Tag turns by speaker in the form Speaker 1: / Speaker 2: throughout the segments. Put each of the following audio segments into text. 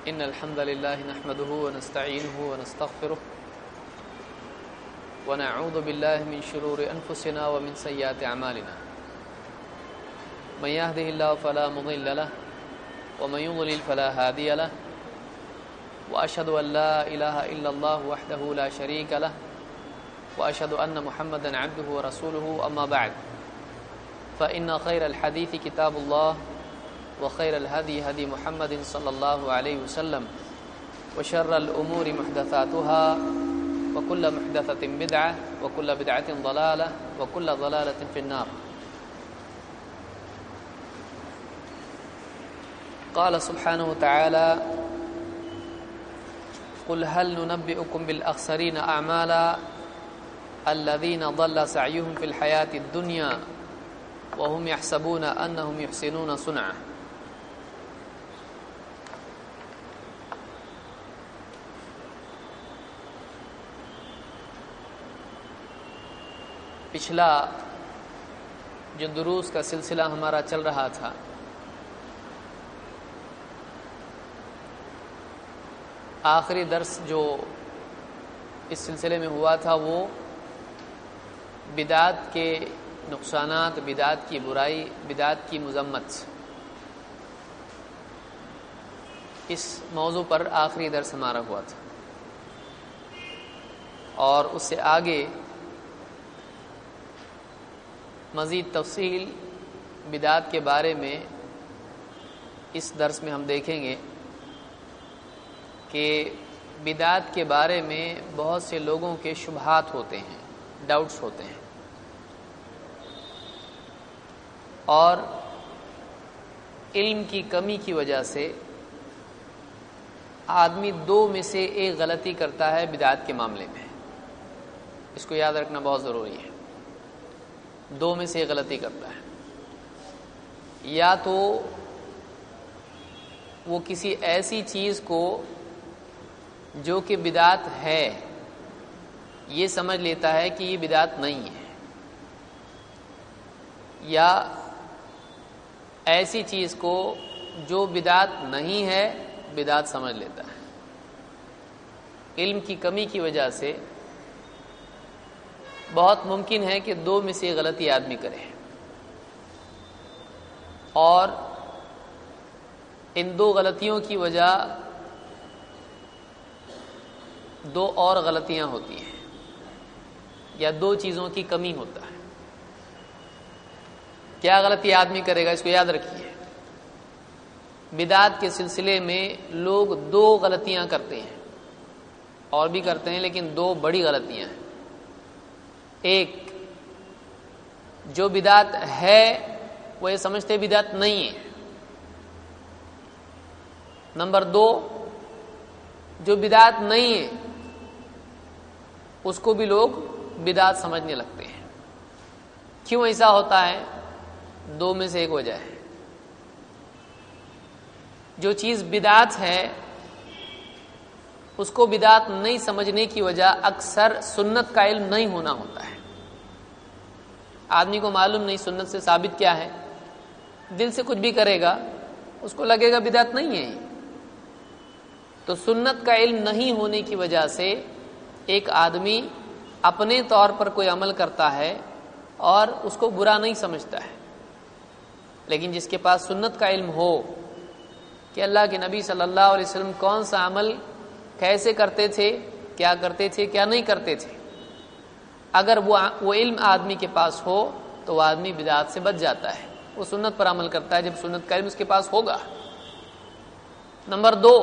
Speaker 1: إن الحمد لله نحمده ونستعينه ونستغفره ونعوذ بالله من شرور أنفسنا ومن سيئات أعمالنا من يهده الله فلا مضل له ومن يضلل فلا هادي له وأشهد أن لا إله إلا الله وحده لا شريك له وأشهد أن محمدا عبده ورسوله أما بعد فإن خير الحديث كتاب الله وخير الهدي هدي محمد صلى الله عليه وسلم وشر الأمور محدثاتها وكل محدثة بدعة وكل بدعة ضلالة وكل ضلالة في النار. قال سبحانه وتعالى قل هل ننبئكم بالأخسرين أعمالا الذين ضل سعيهم في الحياة الدنيا وهم يحسبون أنهم يحسنون صنعا. پچھلا جو دروس کا سلسلہ ہمارا چل رہا تھا آخری درس جو اس سلسلے میں ہوا تھا وہ بدعت کے نقصانات، بدعت کی برائی، بدعت کی مذمت، اس موضوع پر آخری درس ہمارا ہوا تھا. اور اس سے آگے مزید تفصیل بدعت کے بارے میں اس درس میں ہم دیکھیں گے کہ بدعت کے بارے میں بہت سے لوگوں کے شبہات ہوتے ہیں، ڈاؤٹس ہوتے ہیں، اور علم کی کمی کی وجہ سے آدمی دو میں سے ایک غلطی کرتا ہے بدعت کے معاملے میں. اس کو یاد رکھنا بہت ضروری ہے. دو میں سے ایک غلطی کرتا ہے، یا تو وہ کسی ایسی چیز کو جو کہ بدعت ہے یہ سمجھ لیتا ہے کہ یہ بدعت نہیں ہے، یا ایسی چیز کو جو بدعت نہیں ہے بدعت سمجھ لیتا ہے. علم کی کمی کی وجہ سے بہت ممکن ہے کہ دو میں سے غلطی آدمی کرے، اور ان دو غلطیوں کی وجہ دو اور غلطیاں ہوتی ہیں، یا دو چیزوں کی کمی ہوتا ہے. کیا غلطی آدمی کرے گا؟ اس کو یاد رکھیے. بدعت کے سلسلے میں لوگ دو غلطیاں کرتے ہیں، اور بھی کرتے ہیں لیکن دو بڑی غلطیاں ہیں. ایک، جو بدعت ہے وہ یہ سمجھتے بدعت نہیں ہے. نمبر دو، جو بدعت نہیں ہے اس کو بھی لوگ بدعت سمجھنے لگتے ہیں. کیوں ایسا ہوتا ہے؟ دو میں سے ایک وجہ ہے. جو چیز بدعت ہے اس کو بدعت نہیں سمجھنے کی وجہ اکثر سنت کا علم نہیں ہونا ہوتا ہے. آدمی کو معلوم نہیں سنت سے ثابت کیا ہے، دل سے کچھ بھی کرے گا اس کو لگے گا بدعت نہیں ہے. تو سنت کا علم نہیں ہونے کی وجہ سے ایک آدمی اپنے طور پر کوئی عمل کرتا ہے اور اس کو برا نہیں سمجھتا ہے. لیکن جس کے پاس سنت کا علم ہو کہ اللہ کے نبی صلی اللہ علیہ وسلم کون سا عمل کیسے کرتے تھے، کیا کرتے تھے، کیا نہیں کرتے تھے، اگر وہ علم آدمی کے پاس ہو تو وہ آدمی بدعت سے بچ جاتا ہے. وہ سنت پر عمل کرتا ہے جب سنت کا علم اس کے پاس ہوگا. نمبر دو،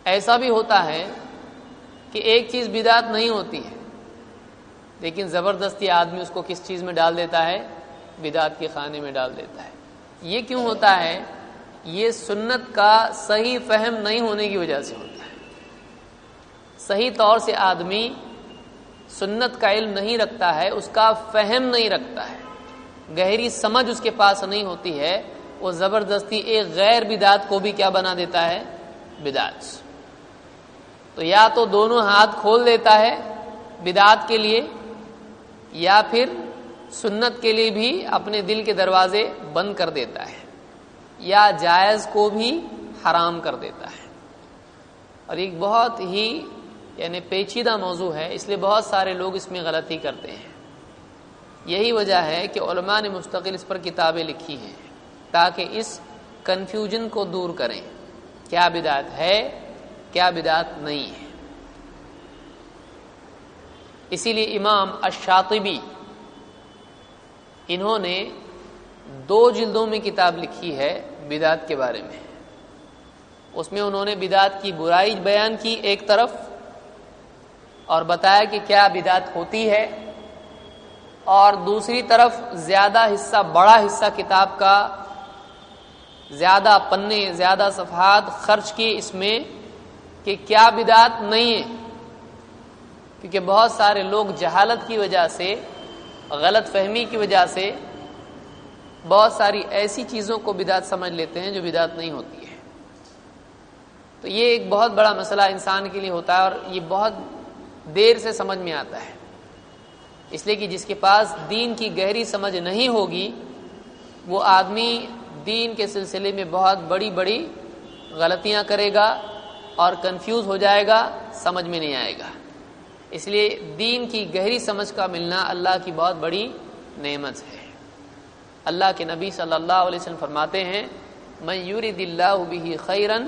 Speaker 1: ایسا بھی ہوتا ہے کہ ایک چیز بدعت نہیں ہوتی ہے لیکن زبردستی آدمی اس کو کس چیز میں ڈال دیتا ہے؟ بدعت کے خانے میں ڈال دیتا ہے. یہ کیوں ہوتا ہے؟ یہ سنت کا صحیح فہم نہیں ہونے کی وجہ سے ہوتا ہے. صحیح طور سے آدمی سنت کا علم نہیں رکھتا ہے، اس کا فہم نہیں رکھتا ہے، گہری سمجھ اس کے پاس نہیں ہوتی ہے. وہ زبردستی ایک غیر بدعت کو بھی کیا بنا دیتا ہے؟ بدعت. تو یا تو دونوں ہاتھ کھول دیتا ہے بدعت کے لیے، یا پھر سنت کے لیے بھی اپنے دل کے دروازے بند کر دیتا ہے، یا جائز کو بھی حرام کر دیتا ہے. اور ایک بہت ہی یعنی پیچیدہ موضوع ہے، اس لیے بہت سارے لوگ اس میں غلطی کرتے ہیں. یہی وجہ ہے کہ علماء نے مستقل اس پر کتابیں لکھی ہیں تاکہ اس کنفیوژن کو دور کریں، کیا بدعت ہے کیا بدعت نہیں ہے. اسی لیے امام الشاطبی انہوں نے 2 جلدوں میں کتاب لکھی ہے بدعت کے بارے میں. اس میں انہوں نے بدعت کی برائی بیان کی ایک طرف، اور بتایا کہ کیا بدعت ہوتی ہے، اور دوسری طرف زیادہ حصہ بڑا حصہ کتاب کا زیادہ پنے زیادہ صفحات خرچ کیے اس میں کہ کیا بدعت نہیں ہے. کیونکہ بہت سارے لوگ جہالت کی وجہ سے، غلط فہمی کی وجہ سے بہت ساری ایسی چیزوں کو بدعت سمجھ لیتے ہیں جو بدعت نہیں ہوتی ہے. تو یہ ایک بہت بڑا مسئلہ انسان کے لیے ہوتا ہے، اور یہ بہت دیر سے سمجھ میں آتا ہے. اس لیے کہ جس کے پاس دین کی گہری سمجھ نہیں ہوگی وہ آدمی دین کے سلسلے میں بہت بڑی بڑی غلطیاں کرے گا اور کنفیوز ہو جائے گا، سمجھ میں نہیں آئے گا. اس لیے دین کی گہری سمجھ کا ملنا اللہ کی بہت بڑی نعمت ہے. اللہ کے نبی صلی اللہ علیہ وسلم فرماتے ہیں من یرد اللہ بہ خیرا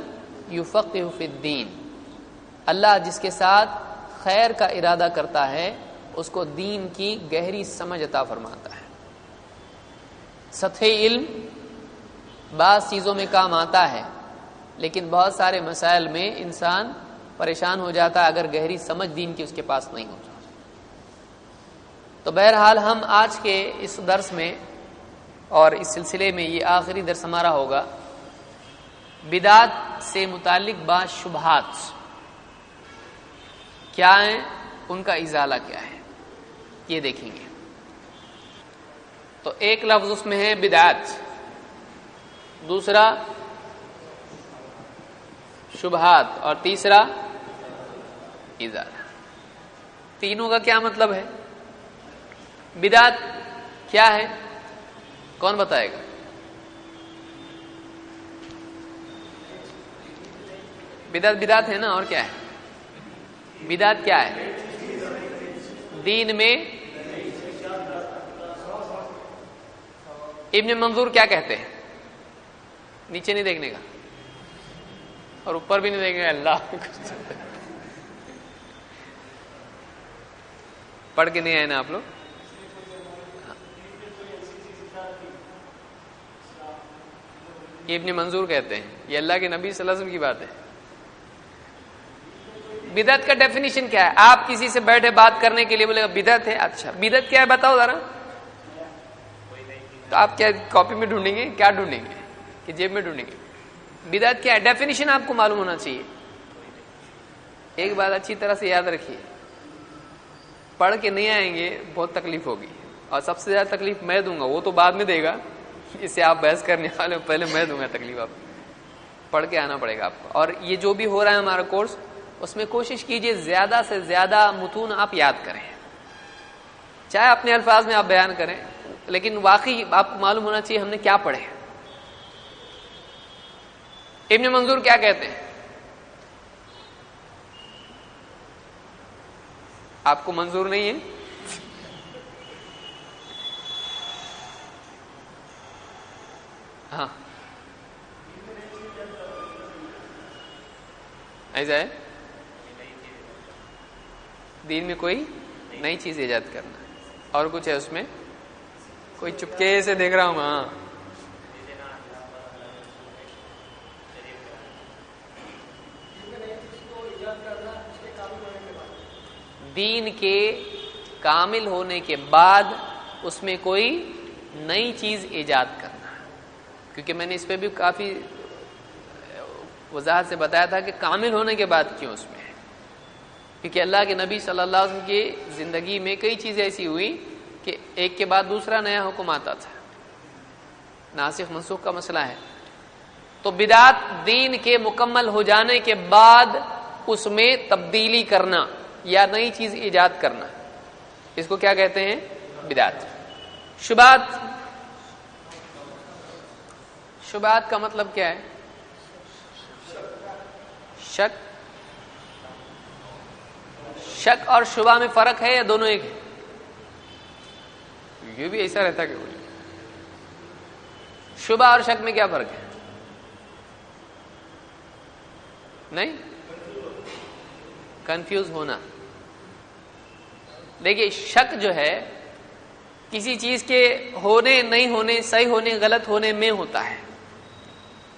Speaker 1: یفقہہ فی الدین، اللہ جس کے ساتھ خیر کا ارادہ کرتا ہے اس کو دین کی گہری سمجھ عطا فرماتا ہے. سطحی علم بعض چیزوں میں کام آتا ہے، لیکن بہت سارے مسائل میں انسان پریشان ہو جاتا ہے اگر گہری سمجھ دین کی اس کے پاس نہیں ہوتا. تو بہرحال ہم آج کے اس درس میں اور اس سلسلے میں، یہ آخری درس ہمارا ہوگا، بدعت سے متعلق بعض شبہات کیا ہیں، ان کا ازالہ کیا ہے، یہ دیکھیں گے. تو ایک لفظ اس میں ہے بدعت، دوسرا شبہات، اور تیسرا ازالہ. تینوں کا کیا مطلب ہے؟ بدعت کیا ہے، کون بتائے گا؟ بدعت ہے نا، اور کیا ہے؟ بدعت کیا ہے؟ دین میں ابن منظور کیا کہتے ہیں؟ نیچے نہیں دیکھنے کا اور اوپر بھی نہیں دیکھنے کا. اللہ پڑھ کے نہیں آئے نا آپ لوگ؟ یہ ابن منظور کہتے ہیں، یہ اللہ کے نبی صلی اللہ علیہ وسلم کی بات ہے. بدعت کا ڈیفینیشن کیا ہے؟ آپ کسی سے بیٹھے بات کرنے کے لیے بولے گا بدعت ہے، اچھا بدعت کیا ہے بتاؤ ذرا. تو آپ کیا کاپی میں ڈھونڈیں گے، کیا ڈھونڈیں گے کہ جیب میں ڈھونڈیں گے؟ بدعت کیا ہے ڈیفینیشن آپ کو معلوم ہونا چاہیے. ایک بات اچھی طرح سے یاد رکھیے، پڑھ کے نہیں آئیں گے بہت تکلیف ہوگی، اور سب سے زیادہ تکلیف میں دوں گا، وہ تو بعد میں دے گا، اس سے آپ بحث کرنے والے پہلے میں دوں گا تکلیف. آپ پڑھ کے آنا پڑے گا آپ کو. اور یہ جو بھی ہو رہا ہے ہمارا کورس، اس میں کوشش کیجئے زیادہ سے زیادہ متون آپ یاد کریں، چاہے اپنے الفاظ میں آپ بیان کریں، لیکن واقعی آپ کو معلوم ہونا چاہیے ہم نے کیا پڑھے. ابن منظور کیا کہتے ہیں؟ آپ کو منظور نہیں ہے؟ ہاں ایسا ہے، دین میں کوئی نئی چیز ایجاد کرنا. اور کچھ ہے اس میں؟ کوئی چپکے سے دیکھ رہا ہوں. ہاں دین کے کامل ہونے کے بعد اس میں کوئی نئی چیز ایجاد کرنا. کیونکہ میں نے اس پہ بھی کافی وضاحت سے بتایا تھا کہ کامل ہونے کے بعد کیوں اس میں ہے. کیونکہ اللہ کے نبی صلی اللہ علیہ وسلم کی زندگی میں کئی چیزیں ایسی ہوئی کہ ایک کے بعد دوسرا نیا حکم آتا تھا، ناسخ منسوخ کا مسئلہ ہے. تو بدعت دین کے مکمل ہو جانے کے بعد اس میں تبدیلی کرنا یا نئی چیز ایجاد کرنا، اس کو کیا کہتے ہیں؟ بدعت. شبہات کا مطلب کیا ہے؟ شک اور شبہ میں فرق ہے یا دونوں ایک ہے؟ یہ بھی ایسا رہتا کہ شبہ اور شک میں کیا فرق ہے؟ نہیں، کنفیوز ہونا. دیکھیے شک جو ہے کسی چیز کے ہونے نہیں ہونے، صحیح ہونے غلط ہونے میں ہوتا ہے.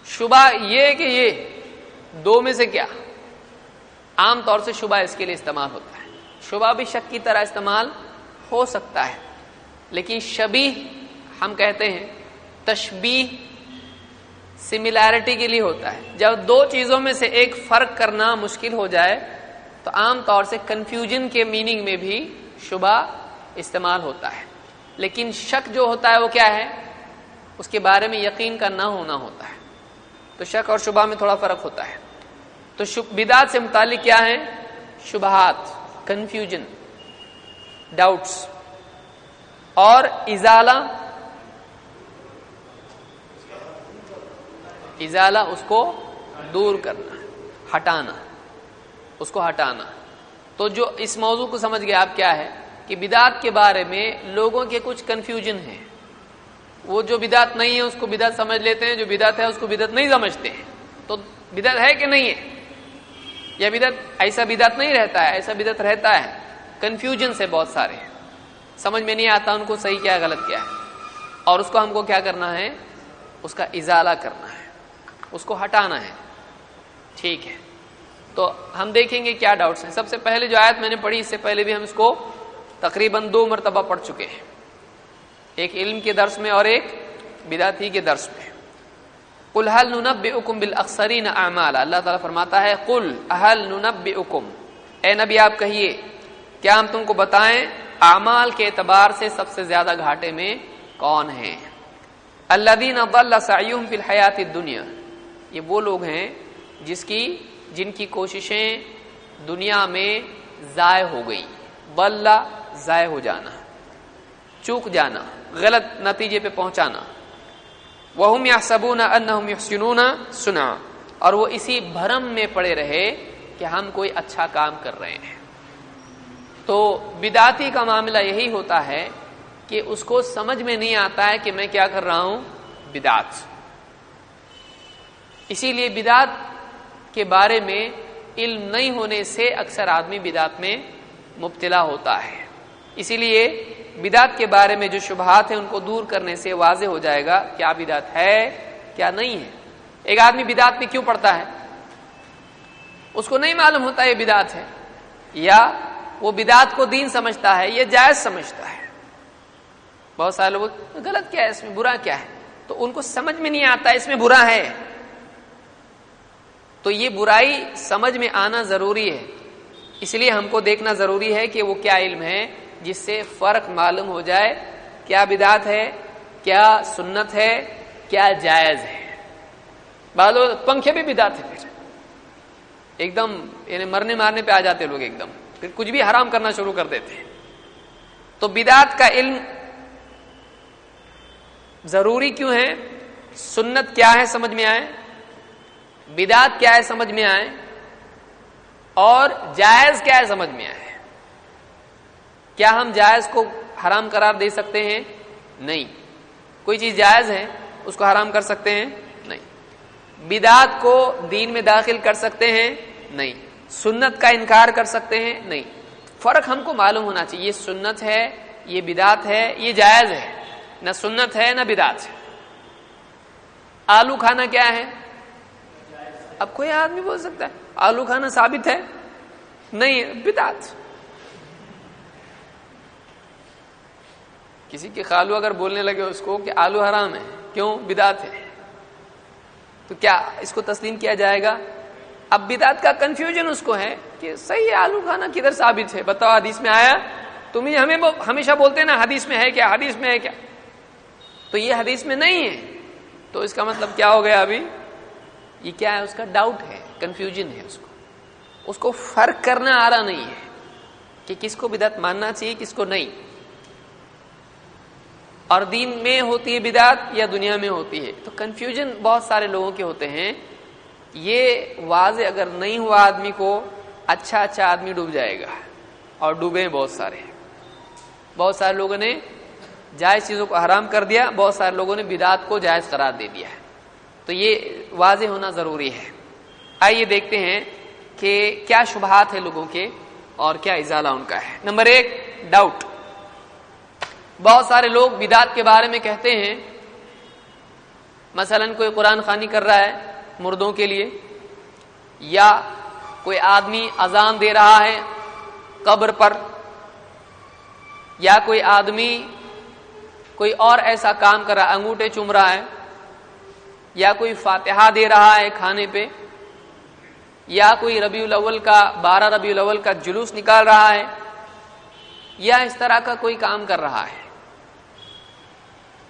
Speaker 1: شبہ یہ کہ یہ دو میں سے کیا، عام طور سے شبہ اس کے لیے استعمال ہوتا ہے. شبہ بھی شک کی طرح استعمال ہو سکتا ہے، لیکن شبیہ ہم کہتے ہیں تشبیہ سملیرٹی کے لیے ہوتا ہے. جب دو چیزوں میں سے ایک فرق کرنا مشکل ہو جائے تو عام طور سے کنفیوژن کے میننگ میں بھی شبہ استعمال ہوتا ہے. لیکن شک جو ہوتا ہے وہ کیا ہے؟ اس کے بارے میں یقین کا نہ ہونا ہوتا ہے. تو شک اور شبہ میں تھوڑا فرق ہوتا ہے. تو بدعت سے متعلق کیا ہے؟ شبہات، کنفیوژن، ڈاؤٹس. اور ازالہ اس کو دور کرنا، ہٹانا، اس کو ہٹانا. تو جو اس موضوع کو سمجھ گئے آپ کیا ہے کہ بدعت کے بارے میں لوگوں کے کچھ کنفیوژن ہیں. وہ جو بدعت نہیں ہے اس کو بدعت سمجھ لیتے ہیں، جو بدعت ہے اس کو بدعت نہیں سمجھتے ہیں. تو بدعت ہے کہ نہیں ہے؟ یا بدعت ایسا بدعت نہیں رہتا ہے، ایسا بدعت رہتا ہے. کنفیوژن سے بہت سارے سمجھ میں نہیں آتا ان کو صحیح کیا ہے غلط کیا ہے، اور اس کو ہم کو کیا کرنا ہے؟ اس کا ازالہ کرنا ہے، اس کو ہٹانا ہے. ٹھیک ہے، تو ہم دیکھیں گے کیا ڈاؤٹس ہیں. سب سے پہلے جو آیت میں نے پڑھی اس سے پہلے بھی ہم اس کو تقریباً 2 مرتبہ پڑھ چکے ہیں، ایک علم کے درس میں اور ایک بدعتی کے درس میں. قل هل ننبئکم بالاخسرین اعمالا، اللہ تعالیٰ فرماتا ہے قل هل ننبئکم، اے نبی آپ کہیے کیا ہم تم کو بتائیں اعمال کے اعتبار سے سب سے زیادہ گھاٹے میں کون ہیں؟ الذین ضل سعیہم فی الحیات الدنیا، یہ وہ لوگ ہیں جن کی کوششیں دنیا میں ضائع ہو گئی. ضل ضائع ہو جانا، چوک جانا، غلط نتیجے پہ پہنچانا. وَهُمْ يَحْسَبُونَ أَنَّهُمْ يُحْسِنُونَ صُنْعًا، اور وہ اسی بھرم میں پڑے رہے کہ ہم کوئی اچھا کام کر رہے ہیں. تو بدعتی کا معاملہ یہی ہوتا ہے کہ اس کو سمجھ میں نہیں آتا ہے کہ میں کیا کر رہا ہوں، بدعت. اسی لیے بدعت کے بارے میں علم نہیں ہونے سے اکثر آدمی بدعت میں مبتلا ہوتا ہے. اسی لیے بدعت کے بارے میں جو شبہات ہیں ان کو دور کرنے سے واضح ہو جائے گا کیا بدعت ہے کیا نہیں ہے. ایک آدمی بدعت میں کیوں پڑتا ہے؟ اس کو نہیں معلوم ہوتا یہ بدعت ہے، یا وہ بدعت کو دین سمجھتا ہے، یہ جائز سمجھتا ہے. بہت سارے لوگ غلط کیا ہے اس میں، برا کیا ہے، تو ان کو سمجھ میں نہیں آتا اس میں برا ہے. تو یہ برائی سمجھ میں آنا ضروری ہے. اس لیے ہم کو دیکھنا ضروری ہے کہ وہ کیا علم ہے جس سے فرق معلوم ہو جائے کیا بدعت ہے، کیا سنت ہے، کیا جائز ہے. بعض لوگ پنکھے بھی بدعت ہے، پھر ایک دم یعنی مرنے مارنے پہ آ جاتے لوگ، ایک دم پھر کچھ بھی حرام کرنا شروع کر دیتے ہیں. تو بدعت کا علم ضروری کیوں ہے؟ سنت کیا ہے سمجھ میں آئے، بدعت کیا ہے سمجھ میں آئے، اور جائز کیا ہے سمجھ میں آئے. کیا ہم جائز کو حرام قرار دے سکتے ہیں؟ نہیں. کوئی چیز جائز ہے اس کو حرام کر سکتے ہیں؟ نہیں. بدعت کو دین میں داخل کر سکتے ہیں؟ نہیں. سنت کا انکار کر سکتے ہیں؟ نہیں. فرق ہم کو معلوم ہونا چاہیے، یہ سنت ہے، یہ بدعت ہے، یہ جائز ہے. نہ سنت ہے نہ بدعت ہے. آلو کھانا کیا ہے؟ اب کوئی آدمی بول سکتا ہے آلو کھانا ثابت ہے؟ نہیں، بدعت. کسی کے خالو اگر بولنے لگے اس کو کہ آلو حرام ہے، کیوں؟ بدعت ہے، تو کیا اس کو تسلیم کیا جائے گا؟ اب بدعت کا کنفیوژن اس کو ہے کہ صحیح ہے، آلو کھانا کدھر ثابت ہے؟ بتاؤ حدیث میں آیا؟ تم ہی ہمیں ہمیشہ بولتے ہیں نا حدیث میں ہے کیا، حدیث میں ہے کیا، تو یہ حدیث میں نہیں ہے. تو اس کا مطلب کیا ہو گیا؟ ابھی یہ کیا ہے؟ اس کا ڈاؤٹ ہے، کنفیوژن ہے. اس کو فرق کرنا آ رہا نہیں ہے کہ کس کو بدعت ماننا چاہیے کس کو نہیں. اور دین میں ہوتی ہے بدعت یا دنیا میں ہوتی ہے، تو کنفیوژن بہت سارے لوگوں کے ہوتے ہیں. یہ واضح اگر نہیں ہوا آدمی کو، اچھا آدمی ڈوب جائے گا، اور ڈوبے بہت سارے لوگوں نے جائز چیزوں کو حرام کر دیا، بہت سارے لوگوں نے بدعات کو جائز قرار دے دیا ہے، تو یہ واضح ہونا ضروری ہے۔ آئیے دیکھتے ہیں کہ کیا شبہات ہیں لوگوں کے اور کیا ازالہ ان کا ہے۔ Number 1، doubt. بہت سارے لوگ بدعات کے بارے میں کہتے ہیں، مثلا کوئی قرآن خوانی کر رہا ہے مردوں کے لیے، یا کوئی آدمی اذان دے رہا ہے قبر پر، یا کوئی آدمی کوئی اور ایسا کام کر رہا ہے، انگوٹھے چوم رہا ہے، یا کوئی فاتحہ دے رہا ہے کھانے پہ، یا کوئی ربیع الاول کا 12 ربیع الاول کا جلوس نکال رہا ہے، یا اس طرح کا کوئی کام کر رہا ہے۔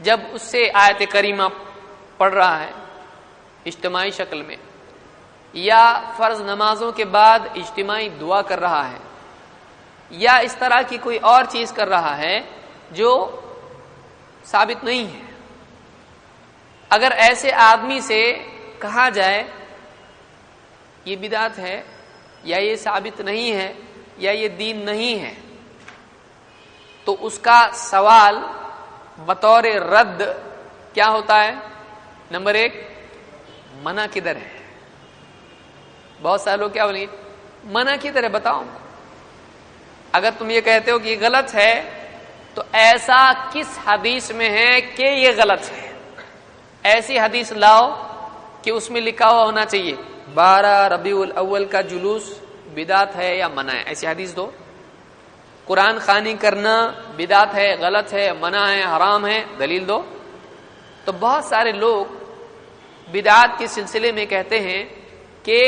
Speaker 1: جب اس سے آیت کریمہ پڑھ رہا ہے اجتماعی شکل میں، یا فرض نمازوں کے بعد اجتماعی دعا کر رہا ہے، یا اس طرح کی کوئی اور چیز کر رہا ہے جو ثابت نہیں ہے، اگر ایسے آدمی سے کہا جائے یہ بدعت ہے، یا یہ ثابت نہیں ہے، یا یہ دین نہیں ہے، تو اس کا سوال بطور رد کیا ہوتا ہے؟ نمبر 1، منع کدھر ہے؟ بہت سارے لوگ کیا بولیں گے، منع کدھر ہے بتاؤ۔ اگر تم یہ کہتے ہو کہ یہ غلط ہے، تو ایسا کس حدیث میں ہے کہ یہ غلط ہے؟ ایسی حدیث لاؤ کہ اس میں لکھا ہوا ہونا چاہیے 12 ربیع الاول کا جلوس بدعت ہے یا منع ہے، ایسی حدیث دو۔ قرآن خوانی کرنا بدعت ہے، غلط ہے، منع ہے، حرام ہے، دلیل دو۔ تو بہت سارے لوگ بدعات کے سلسلے میں کہتے ہیں کہ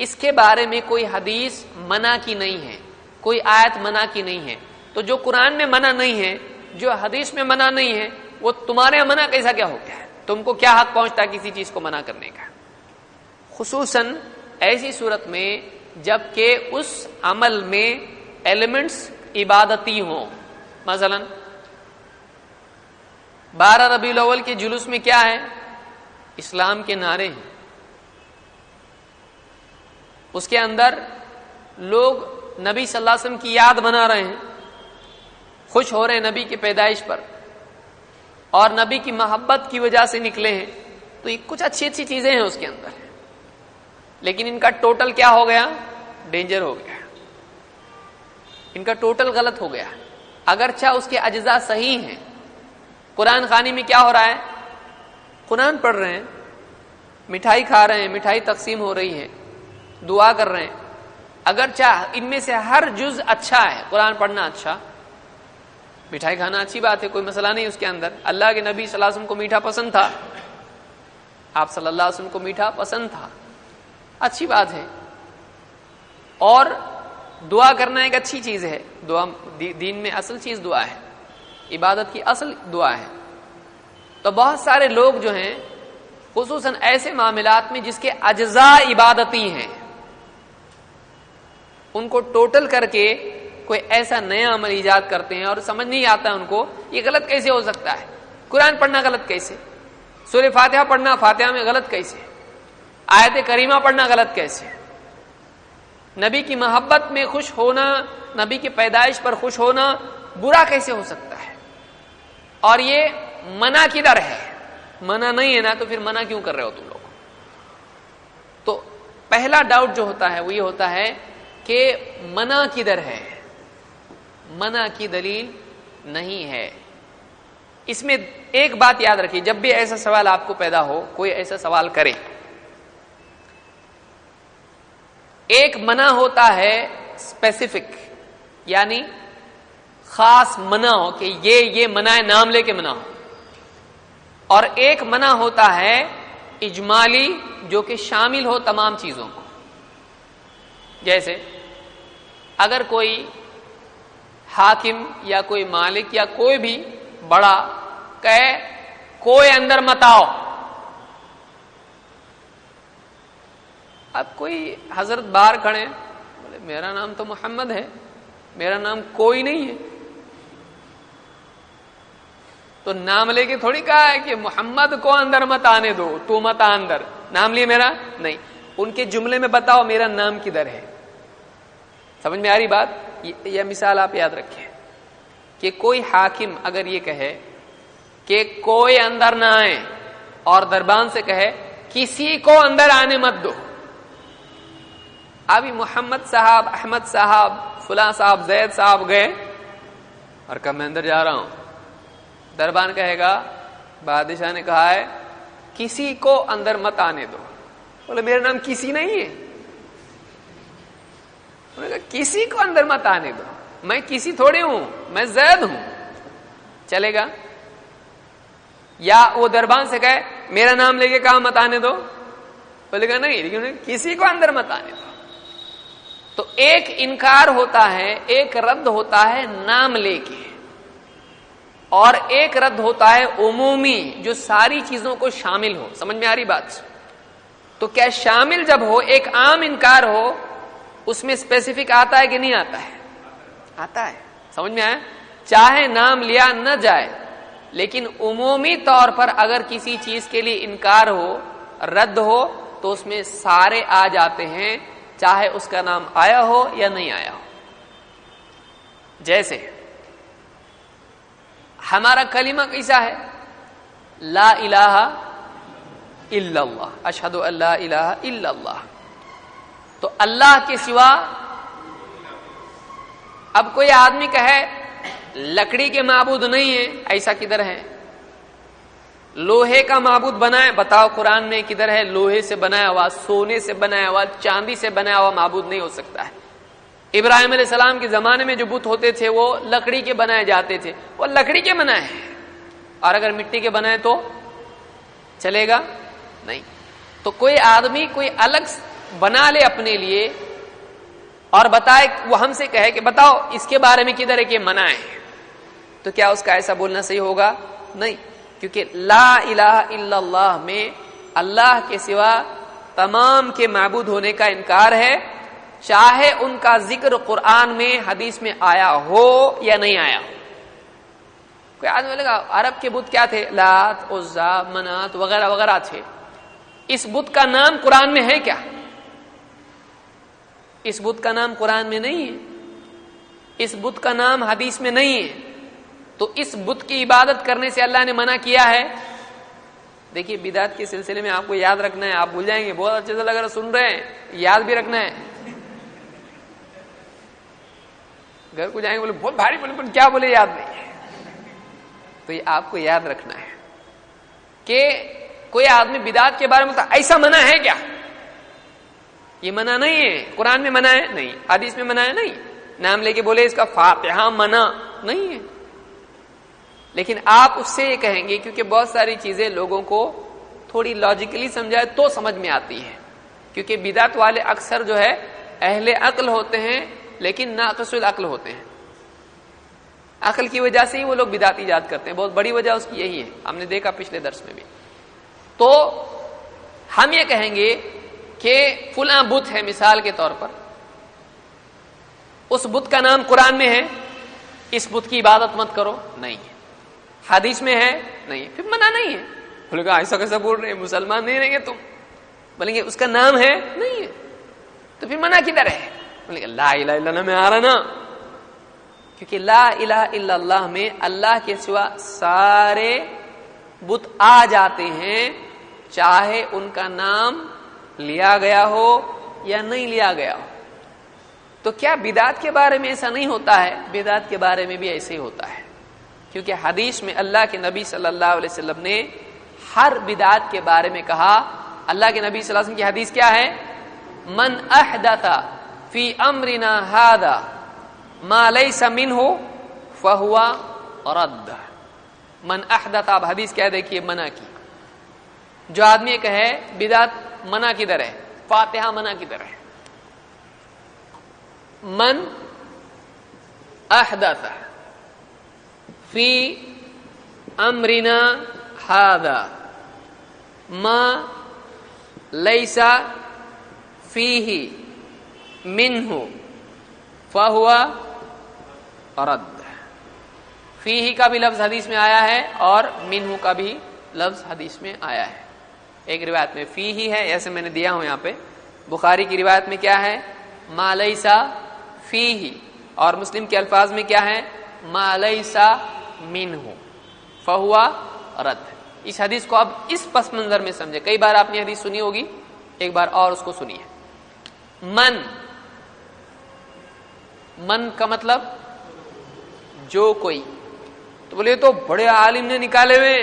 Speaker 1: اس کے بارے میں کوئی حدیث منع کی نہیں ہے، کوئی آیت منع کی نہیں ہے، تو جو قرآن میں منع نہیں ہے، جو حدیث میں منع نہیں ہے، وہ تمہارے منع کیسا کیا ہو گیا ہے؟ تم کو کیا حق پہنچتا ہے کسی چیز کو منع کرنے کا؟ خصوصاً ایسی صورت میں جب کہ اس عمل میں ایلیمنٹس عبادتی ہوں۔ مثلا 12 ربیع الاول کے جلوس میں کیا ہے؟ اسلام کے نعرے ہیں، اس کے اندر لوگ نبی صلی اللہ علیہ وسلم کی یاد بنا رہے ہیں، خوش ہو رہے ہیں نبی کی پیدائش پر، اور نبی کی محبت کی وجہ سے نکلے ہیں، تو یہ کچھ اچھی چیزیں ہیں اس کے اندر، لیکن ان کا ٹوٹل کیا ہو گیا؟ ڈینجر ہو گیا، ان کا ٹوٹل غلط ہو گیا۔ اگرچہ اس کے اجزاء صحیح ہیں، قرآن خوانی میں کیا ہو رہا ہے؟ قرآن پڑھ رہے ہیں، مٹھائی کھا رہے ہیں، مٹھائی تقسیم ہو رہی ہے، دعا کر رہے ہیں، اگرچہ ان میں سے ہر جز اچھا ہے، قرآن پڑھنا اچھا، مٹھائی کھانا اچھی بات ہے، کوئی مسئلہ نہیں اس کے اندر، اللہ کے نبی صلی اللہ علیہ وسلم کو میٹھا پسند تھا، آپ صلی اللہ علیہ وسلم کو میٹھا پسند تھا، اچھی بات ہے، اور دعا کرنا ایک اچھی چیز ہے، دعا دین میں اصل چیز دعا ہے، عبادت کی اصل دعا ہے۔ تو بہت سارے لوگ جو ہیں خصوصاً ایسے معاملات میں جس کے اجزاء عبادتی ہیں، ان کو ٹوٹل کر کے کوئی ایسا نیا عمل ایجاد کرتے ہیں، اور سمجھ نہیں آتا ان کو یہ غلط کیسے ہو سکتا ہے، قرآن پڑھنا غلط کیسے، سورہ فاتحہ پڑھنا فاتحہ میں غلط کیسے، آیت کریمہ پڑھنا غلط کیسے، نبی کی محبت میں خوش ہونا، نبی کی پیدائش پر خوش ہونا برا کیسے ہو سکتا ہے؟ اور یہ منع کدھر ہے؟ منع نہیں ہے نا، تو پھر منع کیوں کر رہے ہو تم لوگ؟ تو پہلا ڈاؤٹ جو ہوتا ہے وہ یہ ہوتا ہے کہ منع کدھر ہے؟ منع کی دلیل نہیں ہے۔ اس میں ایک بات یاد رکھیے، جب بھی ایسا سوال آپ کو پیدا ہو، کوئی ایسا سوال کرے، ایک منع ہوتا ہے اسپیسیفک، یعنی خاص منع ہو کہ یہ منع ہے، نام لے کے منع ہو، اور ایک منع ہوتا ہے اجمالی جو کہ شامل ہو تمام چیزوں کو۔ جیسے اگر کوئی حاکم یا کوئی مالک یا کوئی بھی بڑا کہے کوئی اندر مت آؤ، اب کوئی حضرت باہر کھڑے ہیں، بولے میرا نام تو محمد ہے، میرا نام کوئی نہیں ہے، تو نام لے کے تھوڑی کہا ہے کہ محمد کو اندر مت آنے دو، تو مت آ اندر، نام لیے میرا نہیں، ان کے جملے میں بتاؤ میرا نام کدھر ہے. سمجھ میں آ رہی بات؟ یہ مثال آپ یاد رکھیں کہ کوئی حاکم اگر یہ کہے کہ کوئی اندر نہ آئے اور دربان سے کہے کسی کو اندر آنے مت دو. ابھی محمد صاحب، احمد صاحب، فلاں صاحب، زید صاحب گئے اور کہا میں اندر جا رہا ہوں. دربان کہے گا بادشاہ نے کہا ہے کسی کو اندر مت آنے دو. بولے میرا نام کسی نہیں ہے. انہوں نے کہا کسی کو اندر مت آنے دو، میں کسی تھوڑی ہوں، میں زید ہوں. چلے گا؟ یا وہ دربان سے کہے میرا نام لے کے کہا مت آنے دو، بولے گا نہیں، لیکن کسی کو اندر مت آنے دو. تو ایک انکار ہوتا ہے، ایک رد ہوتا ہے نام لے کے، اور ایک رد ہوتا ہے عمومی جو ساری چیزوں کو شامل ہو. سمجھ میں آ رہی بات؟ تو کیا شامل جب ہو، ایک عام انکار ہو، اس میں اسپیسیفک آتا ہے کہ نہیں آتا ہے؟ آتا ہے. سمجھ میں آیا؟ چاہے نام لیا نہ جائے، لیکن عمومی طور پر اگر کسی چیز کے لیے انکار ہو، رد ہو، تو اس میں سارے آ جاتے ہیں، چاہے اس کا نام آیا ہو یا نہیں آیا ہو. جیسے ہمارا کلمہ کیسا ہے؟ لا الہ الا اللہ، اشہد ان لا الہ الا اللہ. تو اللہ کے سوا، اب کوئی آدمی کہے لکڑی کے معبود نہیں ہے، ایسا کدھر ہے؟ لوہے کا معبود بنائے، بتاؤ قرآن میں کدھر ہے؟ لوہے سے بنایا ہوا، سونے سے بنایا ہوا، چاندی سے بنایا ہوا معبود نہیں ہو سکتا ہے. ابراہیم علیہ السلام کے زمانے میں جو بت ہوتے تھے وہ لکڑی کے بنائے جاتے تھے، وہ لکڑی کے بنائے ہیں. اور اگر مٹی کے بنائے تو چلے گا؟ نہیں. تو کوئی آدمی کوئی الگ بنا لے اپنے لیے اور بتائے، وہ ہم سے کہے کہ بتاؤ اس کے بارے میں کدھر ہے کہ منع ہے، تو کیا اس کا ایسا بولنا صحیح ہوگا؟ نہیں. کیونکہ لا الہ الا اللہ میں اللہ کے سوا تمام کے معبود ہونے کا انکار ہے، چاہے ان کا ذکر قرآن میں حدیث میں آیا ہو یا نہیں آیا ہو. کوئی آدمی بولے گا عرب کے بت کیا تھے؟ لات، عزا، منات وغیرہ وغیرہ تھے. اس بت کا نام قرآن میں ہے کیا؟ اس بت کا نام قرآن میں نہیں ہے، اس بت کا نام حدیث میں نہیں ہے. تو اس بت کی عبادت کرنے سے اللہ نے منع کیا ہے. دیکھیے بدعت کے سلسلے میں آپ کو یاد رکھنا ہے، آپ بھول جائیں گے، بہت اچھے سے لگ رہا سن رہے ہیں، یاد بھی رکھنا ہے. گھر کو جائیں گے بولے بہت بھاری بولے، کیا بولے یاد نہیں ہے. تو یہ آپ کو یاد رکھنا ہے کہ کوئی آدمی بدعت کے بارے میں ایسا منع ہے کیا؟ یہ منع نہیں ہے. قرآن میں منع ہے؟ نہیں. حدیث میں منع ہے؟ نہیں. نام لے کے بولے اس کا فاتحہ منع نہیں ہے. لیکن آپ اس سے یہ کہیں گے، کیونکہ بہت ساری چیزیں لوگوں کو تھوڑی لاجیکلی سمجھائے تو سمجھ میں آتی ہے. کیونکہ بدعت والے اکثر جو ہے اہل عقل ہوتے ہیں لیکن ناقص العقل ہوتے ہیں. عقل کی وجہ سے ہی وہ لوگ بدعت ایجاد کرتے ہیں. بہت بڑی وجہ اس کی یہی ہے، ہم نے دیکھا پچھلے درس میں بھی. تو ہم یہ کہیں گے کہ فلاں بت ہے مثال کے طور پر، اس بت کا نام قرآن میں ہے، اس بت کی عبادت مت کرو، نہیں ہے. حدیث میں ہے؟ نہیں. پھر منع نہیں ہے. بولے گا ایسا کیسا بول رہے ہیں، مسلمان نہیں رہیں گے تم؟ بولیں گے اس کا نام ہے؟ نہیں ہے. تو پھر منع کدھر ہے؟ بولیں گے لا الہ الا اللہ میں آ رہا نا. کیونکہ لا الہ الا اللہ میں اللہ کے سوا سارے بت آ جاتے ہیں، چاہے ان کا نام لیا گیا ہو یا نہیں لیا گیا ہو. تو کیا بدعت کے بارے میں ایسا نہیں ہوتا ہے؟ بدعت کے بارے میں بھی ایسے ہی ہوتا ہے. کیونکہ حدیث میں اللہ کے نبی صلی اللہ علیہ وسلم نے ہر بدعت کے بارے میں کہا. اللہ کے نبی صلی اللہ علیہ وسلم کی حدیث کیا ہے؟ من احدث فی امرنا ھذا ما لیس منہ فہو رد. من احدث، اب حدیث کیا دیکھیے منع کی. جو آدمی کہے بدعت منع کدھر ہے؟ فاتحہ منع کدھر ہے؟ من احدث فی امرنا ھذا ما لیس فیہ منہ فہو رد. فیہ کا بھی لفظ حدیث میں آیا ہے اور منہ کا بھی لفظ حدیث میں آیا ہے. ایک روایت میں فیہ ہے، ایسے میں نے دیا ہوں یہاں پہ، بخاری کی روایت میں کیا ہے؟ ما لیس فیہ، اور مسلم کے الفاظ میں کیا ہے؟ ما لیس منہ فہو رد۔ اس حدیث کو اب اس پس منظر میں سمجھے۔ کئی بار آپ نے حدیث سنی ہوگی، ایک بار اور اس کو سنیے۔ من کا مطلب جو کوئی، تو بولے تو بڑے عالم نے نکالے ہوئے،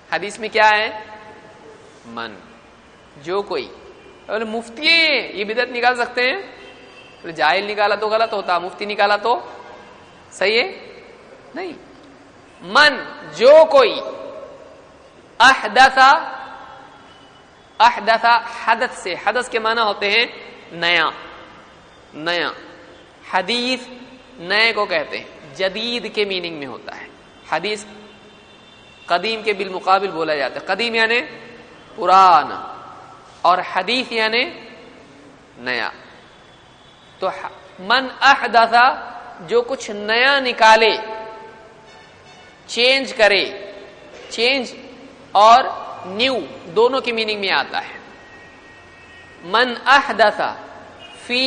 Speaker 1: حدیث میں کیا ہے؟ من، جو کوئی۔ بولے مفتی ہیں یہ بدعت نکال سکتے ہیں؟ تو جاہل نکالا تو غلط ہوتا، مفتی نکالا تو صحیح ہے؟ نہیں۔ من، جو کوئی، احدث حدث سے، حدث کے معنی ہوتے ہیں نیا، نیا۔ حدیث نئے کو کہتے ہیں، جدید کے میننگ میں ہوتا ہے۔ حدیث قدیم کے بالمقابل بولا جاتا ہے، قدیم یعنی پرانا، اور حدیث یعنی نیا۔ تو من احدث، جو کچھ نیا نکالے، چینج کرے، چینج اور نیو دونوں کی میننگ میں آتا ہے۔ من احدث فی،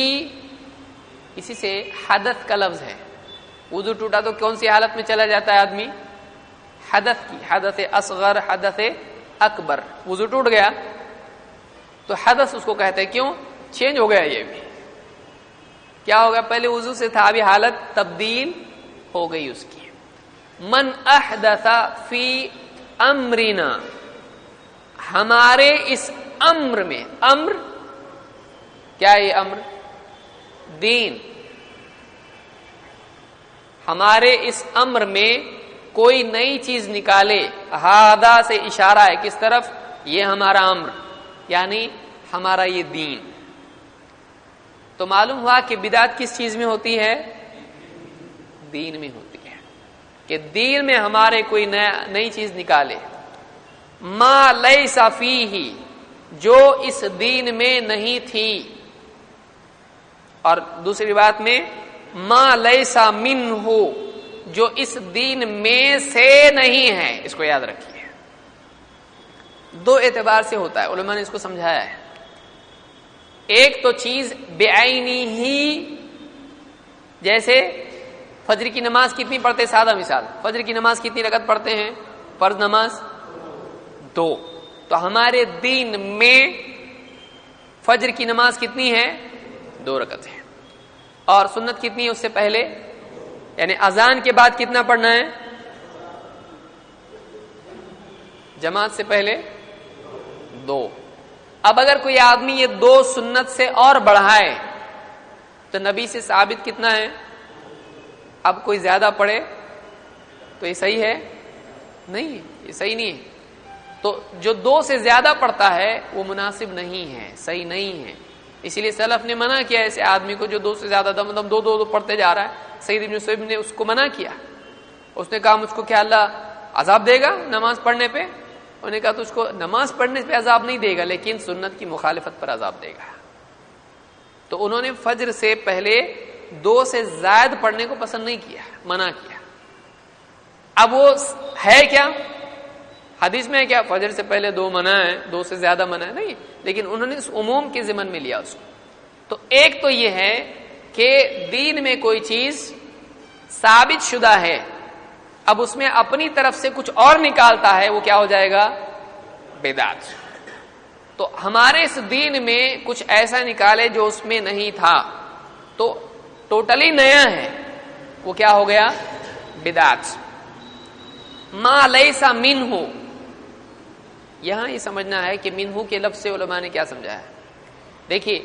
Speaker 1: اسی سے حدث کا لفظ ہے۔ وضو ٹوٹا تو کون سی حالت میں چلا جاتا ہے آدمی؟ حدث کی، حدث اصغر، حدث اکبر۔ وضو ٹوٹ گیا تو حدث اس کو کہتے ہیں، کیوں؟ چینج ہو گیا۔ یہ بھی کیا ہو گیا؟ پہلے وضو سے تھا، ابھی حالت تبدیل ہو گئی اس کی۔ من احدث فی امرنا، ہمارے اس امر میں، امر کیا ہے؟ یہ امر دین۔ ہمارے اس امر میں کوئی نئی چیز نکالے، ہادہ سے اشارہ ہے کس طرف؟ یہ ہمارا امر، یعنی ہمارا یہ دین۔ تو معلوم ہوا کہ بدعت کس چیز میں ہوتی ہے؟ دین میں ہوتی ہے، کہ دین میں ہمارے کوئی نئی چیز نکالے۔ ما لیس فیہ، جو اس دین میں نہیں تھی، اور دوسری بات میں ما لیس منہ، جو اس دین میں سے نہیں ہے۔ اس کو یاد رکھیے، دو اعتبار سے ہوتا ہے، علماء نے اس کو سمجھایا ہے۔ ایک تو چیز بعینی ہی، جیسے فجر کی نماز کتنی پڑھتے؟ سادہ مثال، فجر کی نماز کتنی رکعت پڑھتے ہیں؟ فرض نماز 2۔ تو ہمارے دین میں فجر کی نماز کتنی ہے؟ 2 رکعت ہے۔ اور سنت کتنی ہے اس سے پہلے؟ یعنی اذان کے بعد کتنا پڑھنا ہے؟ جماعت سے پہلے 2۔ اب اگر کوئی آدمی یہ 2 سنت سے اور بڑھائے تو نبی سے ثابت کتنا ہے؟ اب کوئی زیادہ پڑھے تو یہ صحیح ہے؟ نہیں، یہ صحیح نہیں ہے۔ تو جو 2 سے زیادہ پڑھتا ہے وہ مناسب نہیں ہے، صحیح نہیں ہے۔ اسی لیے سلف نے منع کیا ایسے آدمی کو جو 2 سے زیادہ دم 2 پڑھتے جا رہا ہے۔ سعید بن مسیب نے اس کو منع کیا، اس نے کہا مجھ کو کیا اللہ عذاب دے گا نماز پڑھنے پہ؟ انہوں نے کہا تو اس کو نماز پڑھنے پہ عذاب نہیں دے گا، لیکن سنت کی مخالفت پر عذاب دے گا۔ تو انہوں نے فجر سے پہلے 2 سے زائد پڑھنے کو پسند نہیں کیا، منع کیا۔ اب وہ ہے کیا؟ حدیث میں ہے کیا؟ فجر سے پہلے 2 منع ہے، 2 سے زیادہ منع ہے نہیں، لیکن انہوں نے اس عموم کے ضمن میں لیا اس کو۔ تو ایک تو یہ ہے کہ دین میں کوئی چیز ثابت شدہ ہے، اب اس میں اپنی طرف سے کچھ اور نکالتا ہے، وہ کیا ہو جائے گا؟ بدعت۔ تو ہمارے اس دین میں کچھ ایسا نکالے جو اس میں نہیں تھا، تو ٹوٹلی نیا ہے، وہ کیا ہو گیا؟ بدعت۔ ما لیس منہ، یہاں یہ سمجھنا ہے کہ منہ کے لفظ سے علماء نے کیا سمجھا ہے۔ دیکھیے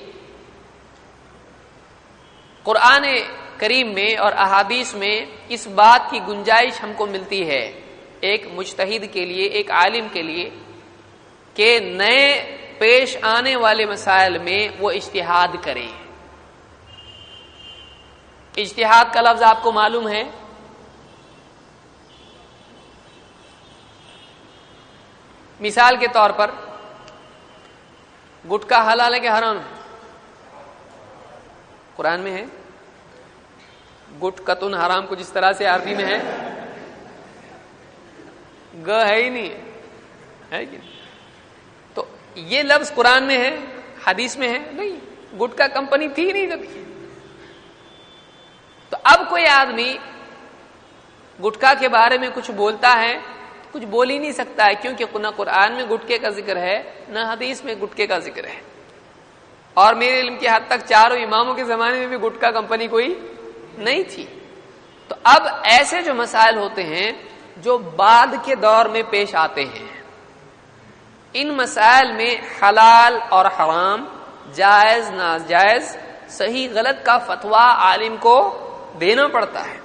Speaker 1: قرآن کریم میں اور احادیث میں اس بات کی گنجائش ہم کو ملتی ہے، ایک مجتہد کے لیے، ایک عالم کے لیے، کہ نئے پیش آنے والے مسائل میں وہ اجتہاد کریں۔ اجتہاد کا لفظ آپ کو معلوم ہے؟ مثال کے طور پر گٹکا حلال ہے کہ حرام ہے؟ قرآن میں ہے گٹکتن حرام کو جس طرح سے عربی میں ہے گ ہے ہی نہیں ہے کہ نہیں؟ تو یہ لفظ قرآن میں ہے، حدیث میں ہے نہیں، گٹکا کمپنی تھی نہیں کبھی. تو اب کوئی آدمی گٹکا کے بارے میں کچھ بولتا ہے، کچھ بول ہی نہیں سکتا ہے، کیونکہ نہ قرآن میں گٹکے کا ذکر ہے نہ حدیث میں گٹکے کا ذکر ہے. اور میرے علم کی حد تک چاروں اماموں کے زمانے میں بھی گٹکا کمپنی کوئی نہیں تھی. تو اب ایسے جو مسائل ہوتے ہیں جو بعد کے دور میں پیش آتے ہیں، ان مسائل میں حلال اور حرام، جائز ناجائز، صحیح غلط کا فتویٰ عالم کو دینا پڑتا ہے.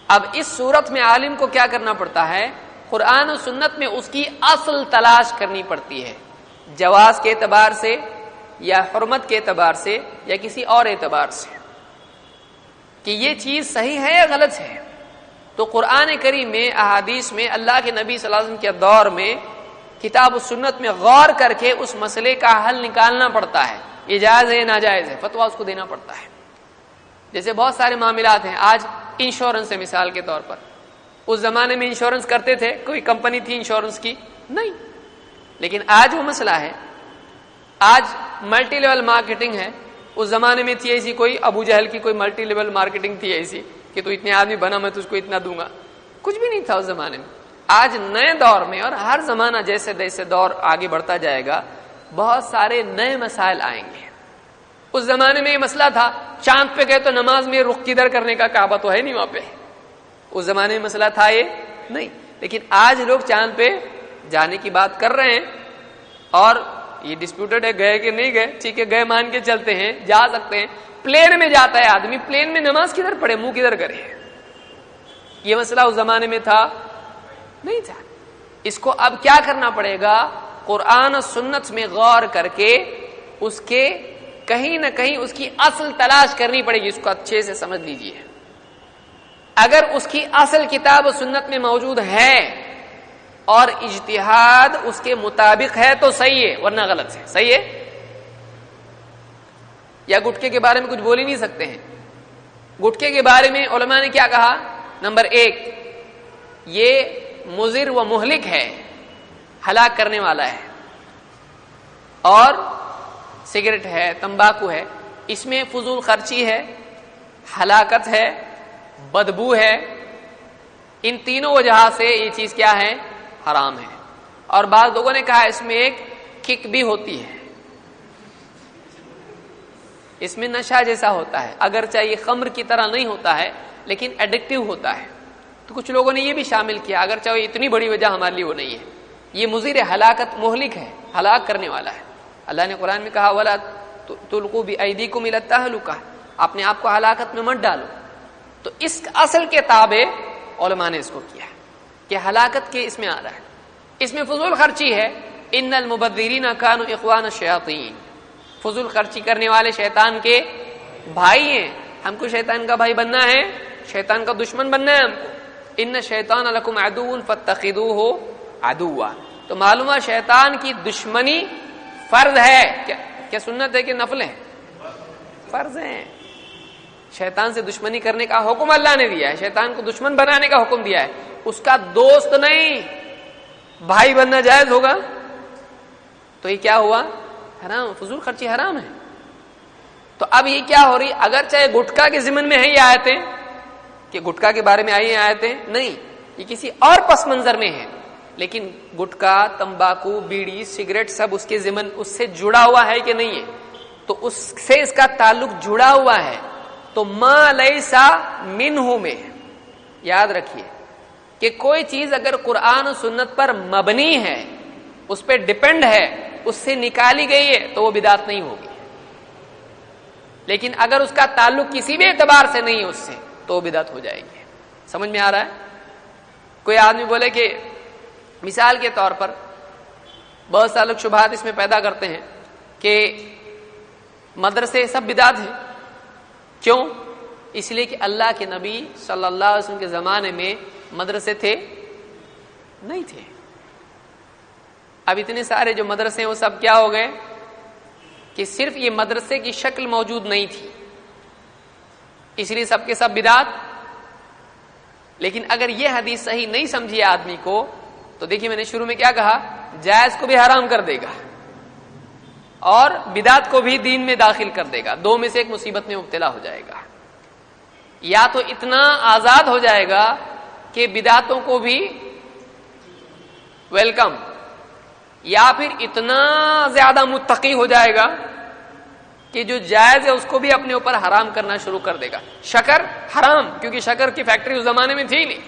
Speaker 1: اب اس صورت میں عالم کو کیا کرنا پڑتا ہے؟ قرآن و سنت میں اس کی اصل تلاش کرنی پڑتی ہے، جواز کے اعتبار سے یا حرمت کے اعتبار سے یا کسی اور اعتبار سے، کہ یہ چیز صحیح ہے یا غلط ہے. تو قرآن کریم میں، احادیث میں، اللہ کے نبی صلی اللہ علیہ وسلم کے دور میں کتاب و سنت میں غور کر کے اس مسئلے کا حل نکالنا پڑتا ہے، یہ جائز ہے ناجائز ہے، فتویٰ اس کو دینا پڑتا ہے. جیسے بہت سارے معاملات ہیں، آج انشورنس ہے مثال کے طور پر. اس زمانے میں انشورنس کرتے تھے، کوئی کمپنی تھی انشورنس کی نہیں، لیکن آج وہ مسئلہ ہے. آج ملٹی لیول مارکیٹنگ ہے، اس زمانے میں تھی ایسی کوئی، ابو جہل کی کوئی ملٹی لیول مارکیٹنگ تھی ایسی کہ تو اتنے آدمی بنا میں تجھ کو اتنا دوں گا، کچھ بھی نہیں تھا اس زمانے میں. آج نئے دور میں، اور ہر زمانہ جیسے جیسے دور آگے بڑھتا جائے گا بہت سارے نئے مسائل آئیں گے. اس زمانے میں یہ مسئلہ تھا چاند پہ گئے تو نماز میں رخ کدھر کرنے کا، کعبہ تو ہے نہیں وہاں پہ. اس زمانے میں مسئلہ تھا یہ نہیں، لیکن آج لوگ چاند پہ جانے کی بات کر رہے ہیں اور یہ ڈسپیوٹڈ ہے گئے کہ نہیں گئے، ٹھیک ہے گئے مان کے چلتے ہیں، جا سکتے ہیں. پلین میں جاتا ہے آدمی، پلین میں نماز کدھر پڑھے، منہ کدھر کرے. یہ مسئلہ اس زمانے میں تھا نہیں تھا. اس کو اب کیا کرنا پڑے گا؟ قرآن و سنت میں غور کر کے اس کے کہیں نہ کہیں اس کی اصل تلاش کرنی پڑے گی. اس کو اچھے سے سمجھ لیجئے، اگر اس کی اصل کتاب و سنت میں موجود ہے اور اجتہاد اس کے مطابق ہے تو صحیح ہے، ورنہ غلط ہے. صحیح ہے؟ یا گٹکے کے بارے میں کچھ بول ہی نہیں سکتے ہیں. گٹکے کے بارے میں علماء نے کیا کہا؟ نمبر 1، یہ مضر و مہلک ہے، ہلاک کرنے والا ہے. اور سگریٹ ہے، تمباکو ہے، اس میں فضول خرچی ہے، ہلاکت ہے، بدبو ہے. ان تینوں وجہ سے یہ چیز کیا ہے؟ حرام ہے. اور بعض لوگوں نے کہا اس میں ایک کک بھی ہوتی ہے، اس میں نشہ جیسا ہوتا ہے، اگرچہ یہ خمر کی طرح نہیں ہوتا ہے لیکن ایڈکٹیو ہوتا ہے. تو کچھ لوگوں نے یہ بھی شامل کیا، اگرچہ وہ اتنی بڑی وجہ ہمارے لیے وہ نہیں ہے. یہ مضر ہلاکت، مہلک ہے، ہلاک کرنے والا ہے. اللہ نے قرآن میں کہا وَلَا تُلْقُوا بِأَيْدِيكُمْ إِلَى التَّهْلُكَةِ، اپنے آپ کو ہلاکت میں مت ڈالو. تو اس اصل کے تابع علماء نے اس کو کیا کہ ہلاکت کے اس میں آ رہا ہے. اس میں فضول خرچی ہے، ان المبذرین کانوا اخوان الشیاطین، فضول خرچی کرنے والے شیطان کے بھائی ہیں. ہم کو شیطان کا بھائی بننا ہے، شیطان کا دشمن بننا ہے ہم کو. ان الشیطان لکم عدو فاتخذوہ عدوا. تو معلوم ہے شیطان کی دشمنی فرض ہے. کیا سنت ہے کہ نفل ہے؟ فرض ہے. شیطان سے دشمنی کرنے کا حکم اللہ نے دیا ہے، شیطان کو دشمن بنانے کا حکم دیا ہے. اس کا دوست نہیں، بھائی بننا جائز ہوگا؟ تو یہ کیا ہوا؟ حرام. فضول خرچی حرام ہے. تو اب یہ کیا ہو رہی؟ اگر چاہے گٹکا کے ضمن میں ہے یہ آیتیں کہ گٹکا کے بارے میں آئی ہیں آیتیں، نہیں، یہ کسی اور پس منظر میں ہے. لیکن گٹکا، تمباکو، بیڑی، سگریٹ سب اس کے ضمن اس سے جڑا ہوا ہے کہ نہیں ہے؟ تو اس سے اس کا تعلق جڑا ہوا ہے. تو ما لیسا منہ میں یاد رکھیے کہ کوئی چیز اگر قرآن و سنت پر مبنی ہے، اس پہ ڈیپینڈ ہے، اس سے نکالی گئی ہے تو وہ بدعت نہیں ہوگی. لیکن اگر اس کا تعلق کسی بھی اعتبار سے نہیں ہے اس سے تو وہ بدعت ہو جائے گی. سمجھ میں آ رہا ہے؟ کوئی آدمی بولے کہ مثال کے طور پر بہت سارے لوگ شبہات اس میں پیدا کرتے ہیں کہ مدرسے سب بدعت ہیں. کیوں؟ اس لیے کہ اللہ کے نبی صلی اللہ علیہ وسلم کے زمانے میں مدرسے تھے نہیں تھے. اب اتنے سارے جو مدرسے ہیں وہ سب کیا ہو گئے کہ صرف یہ مدرسے کی شکل موجود نہیں تھی، اس لیے سب کے سب بدعت. لیکن اگر یہ حدیث صحیح نہیں سمجھی آدمی کو تو دیکھیے میں نے شروع میں کیا کہا جائز کو بھی حرام کر دے گا اور بدعت کو بھی دین میں داخل کر دے گا. دو میں سے ایک مصیبت میں مبتلا ہو جائے گا. یا تو اتنا آزاد ہو جائے گا کہ بدعتوں کو بھی ویلکم، یا پھر اتنا زیادہ متقی ہو جائے گا کہ جو جائز ہے اس کو بھی اپنے اوپر حرام کرنا شروع کر دے گا. شکر حرام، کیونکہ شکر کی فیکٹری اس زمانے میں تھی نہیں.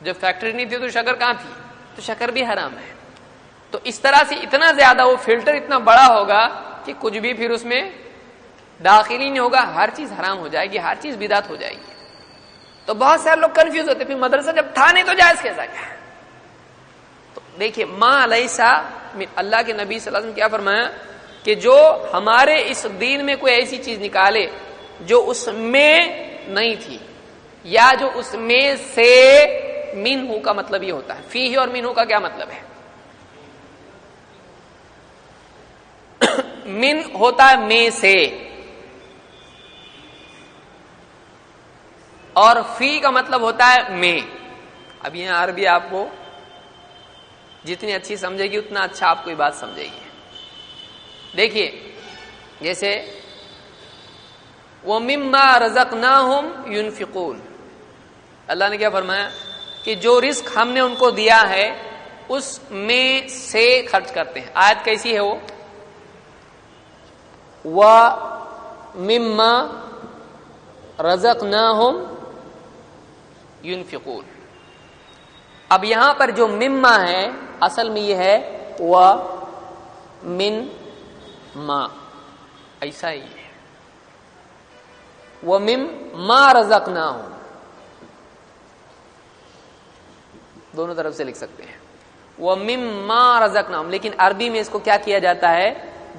Speaker 1: جب فیکٹری نہیں تھی تو شکر کہاں تھی؟ تو شکر بھی حرام ہے. تو اس طرح سے اتنا زیادہ وہ فلٹر اتنا بڑا ہوگا کہ کچھ بھی پھر اس میں داخل ہی نہیں ہوگا. ہر چیز حرام ہو جائے گی، ہر چیز بدعت ہو جائے گی. تو بہت سارے لوگ کنفیوز ہوتے پھر مدرسہ جب تھا نہیں تو جائز کیسا کیا؟ تو دیکھیے ما لیسا، اللہ کے نبی صلی اللہ علیہ وسلم کیا فرمایا کہ جو ہمارے اس دین میں کوئی ایسی چیز نکالے جو اس میں نہیں تھی، یا جو اس میں سے، منہ کا مطلب یہ ہوتا ہے، فیہ اور منہ کا کیا مطلب ہے؟ من ہوتا ہے میں سے، اور فی کا مطلب ہوتا ہے میں. اب یہ عربی آپ کو جتنی اچھی سمجھے گی اتنا اچھا آپ کو یہ بات سمجھے گی. دیکھیے جیسے وَمِمَّا رَزَقْنَاهُمْ يُنْفِقُونَ، اللہ نے کیا فرمایا کہ جو رزق ہم نے ان کو دیا ہے اس میں سے خرچ کرتے ہیں. آیت کیسی ہے وہ؟ وَمِمَّا رَزَقْنَاهُمْ يُنْفِقُونَ. اب یہاں پر جو مما ہے اصل میں یہ ہے وَمِن ما، ایسا ہی ہے. وَمِمَّا رَزَقْنَاهُمْ دونوں طرف سے لکھ سکتے ہیں. وَمِمَّا رَزَقْنَاهُمْ، لیکن عربی میں اس کو کیا کیا جاتا ہے؟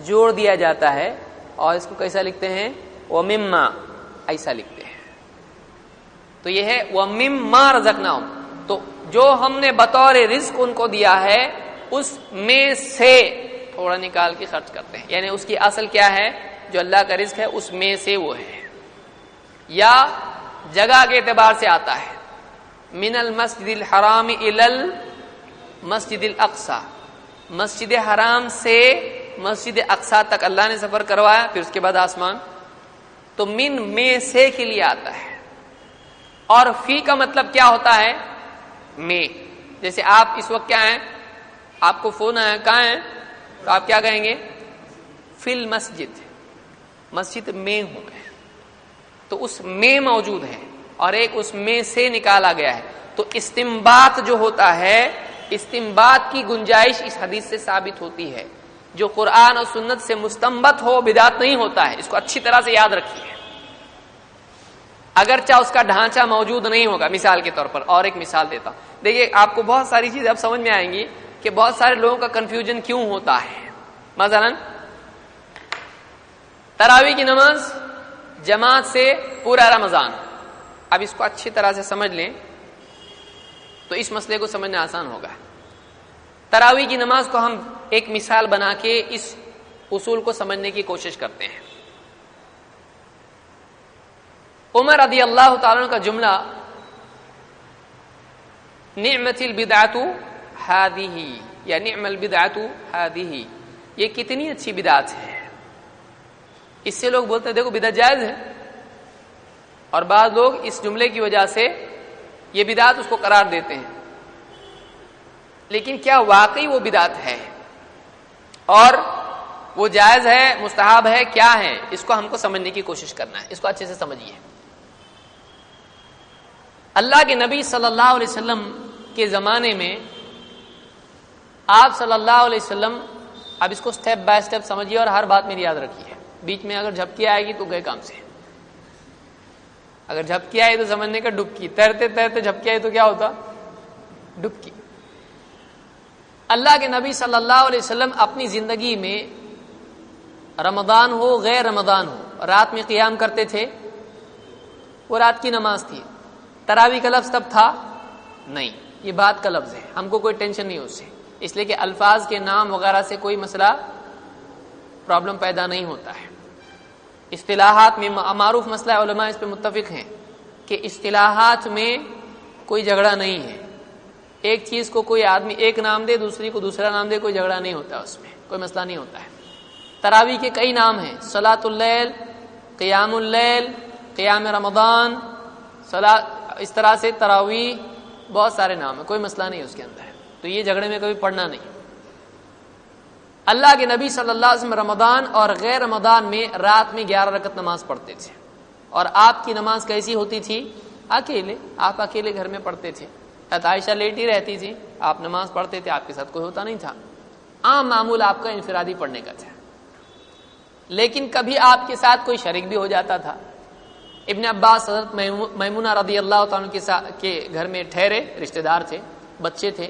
Speaker 1: جوڑ دیا جاتا ہے، اور اس کو کیسا لکھتے ہیں؟ وَمِمَّا، ایسا لکھتے ہیں. تو یہ ہے وَمِمَّا رَزَقْنَاهُمْ. تو جو ہم نے بطور رزق ان کو دیا ہے اس میں سے تھوڑا نکال کے خرچ کرتے ہیں. یعنی اس کی اصل کیا ہے؟ جو اللہ کا رزق ہے اس میں سے وہ ہے. یا جگہ کے اعتبار سے آتا ہے من المسجد الحرام الی المسجد الاقصی، مسجد حرام سے مسجد اقصی تک اللہ نے سفر کروایا، پھر اس کے بعد آسمان. تو من میں سے کے لیے آتا ہے. اور فی کا مطلب کیا ہوتا ہے؟ میں. جیسے آپ اس وقت کیا ہیں، آپ کو فون آیا، کہاں ہیں؟ تو آپ کیا کہیں گے؟ فی المسجد، مسجد میں ہوں. تو اس میں موجود ہے، اور ایک اس میں سے نکالا گیا ہے. تو استنباط جو ہوتا ہے، استنباط کی گنجائش اس حدیث سے ثابت ہوتی ہے. جو قرآن اور سنت سے مستنبط ہو بدعت نہیں ہوتا ہے. اس کو اچھی طرح سے یاد رکھیے. اگرچہ اس کا ڈھانچہ موجود نہیں ہوگا. مثال کے طور پر اور ایک مثال دیتا ہوں. دیکھیے آپ کو بہت ساری چیزیں اب سمجھ میں آئیں گی کہ بہت سارے لوگوں کا کنفیوژن کیوں ہوتا ہے. مثلا تراویح کی نماز جماعت سے پورا رمضان. اب اس کو اچھی طرح سے سمجھ لیں تو اس مسئلے کو سمجھنا آسان ہوگا. تراویح کی نماز کو ہم ایک مثال بنا کے اس اصول کو سمجھنے کی کوشش کرتے ہیں. عمر رضی اللہ تعالیٰ عنہ کا جملہ نعمت البدعۃ ہذہ، یا نعم البدعۃ ہذہ، یہ کتنی اچھی بدعت ہے. اس سے لوگ بولتے ہیں دیکھو بدعت جائز ہے، اور بعض لوگ اس جملے کی وجہ سے یہ بدعت اس کو قرار دیتے ہیں. لیکن کیا واقعی وہ بدعت ہے اور وہ جائز ہے، مستحب ہے، کیا ہے؟ اس کو ہم کو سمجھنے کی کوشش کرنا ہے. اس کو اچھے سے سمجھیے. اللہ کے نبی صلی اللہ علیہ وسلم کے زمانے میں آپ صلی اللہ علیہ وسلم، اب اس کو سٹیپ بائی سٹیپ سمجھیے اور ہر بات میری یاد رکھیے. بیچ میں اگر جھپکی آئے گی تو گئے کام سے. اگر جھپکی آئی تو سمجھنے کا ڈبکی، تیرتے تیرتے جھپکی آئی تو کیا ہوتا؟ ڈبکی. اللہ کے نبی صلی اللہ علیہ وسلم اپنی زندگی میں رمضان ہو غیر رمضان ہو رات میں قیام کرتے تھے. وہ رات کی نماز تھی. تراویح کا لفظ تب تھا نہیں، یہ بات کا لفظ ہے. ہم کو کوئی ٹینشن نہیں اس سے، اس لیے کہ الفاظ کے نام وغیرہ سے کوئی مسئلہ پرابلم پیدا نہیں ہوتا ہے. اصطلاحات میں معروف مسئلہ ہے، علماء اس پہ متفق ہیں کہ اصطلاحات میں کوئی جھگڑا نہیں ہے. ایک چیز کو کوئی آدمی ایک نام دے، دوسری کو دوسرا نام دے، کوئی جھگڑا نہیں ہوتا، اس میں کوئی مسئلہ نہیں ہوتا ہے۔ تراویح کے کئی نام ہیں، صلاۃ اللیل، قیام اللیل، قیام رمضان، اس طرح سے تراویح بہت سارے نام ہیں، کوئی مسئلہ نہیں اس کے اندر، تو یہ جھگڑے میں کبھی پڑنا نہیں۔ اللہ کے نبی صلی اللہ علیہ وسلم رمضان اور غیر رمضان میں رات میں 11 رکعت نماز پڑھتے تھے، اور آپ کی نماز کیسی ہوتی تھی؟ اکیلے، آپ اکیلے گھر میں پڑھتے تھے، عائشہ لیٹی رہتی تھی، آپ نماز پڑھتے تھے، آپ کے ساتھ کوئی ہوتا نہیں تھا، عام معمول آپ کا انفرادی پڑھنے کا تھا۔ لیکن کبھی آپ کے ساتھ کوئی شریک بھی ہو جاتا تھا۔ ابن عباس حضرت میمونہ رضی اللہ تعالیٰ کے گھر میں ٹھہرے، رشتہ دار تھے، بچے تھے،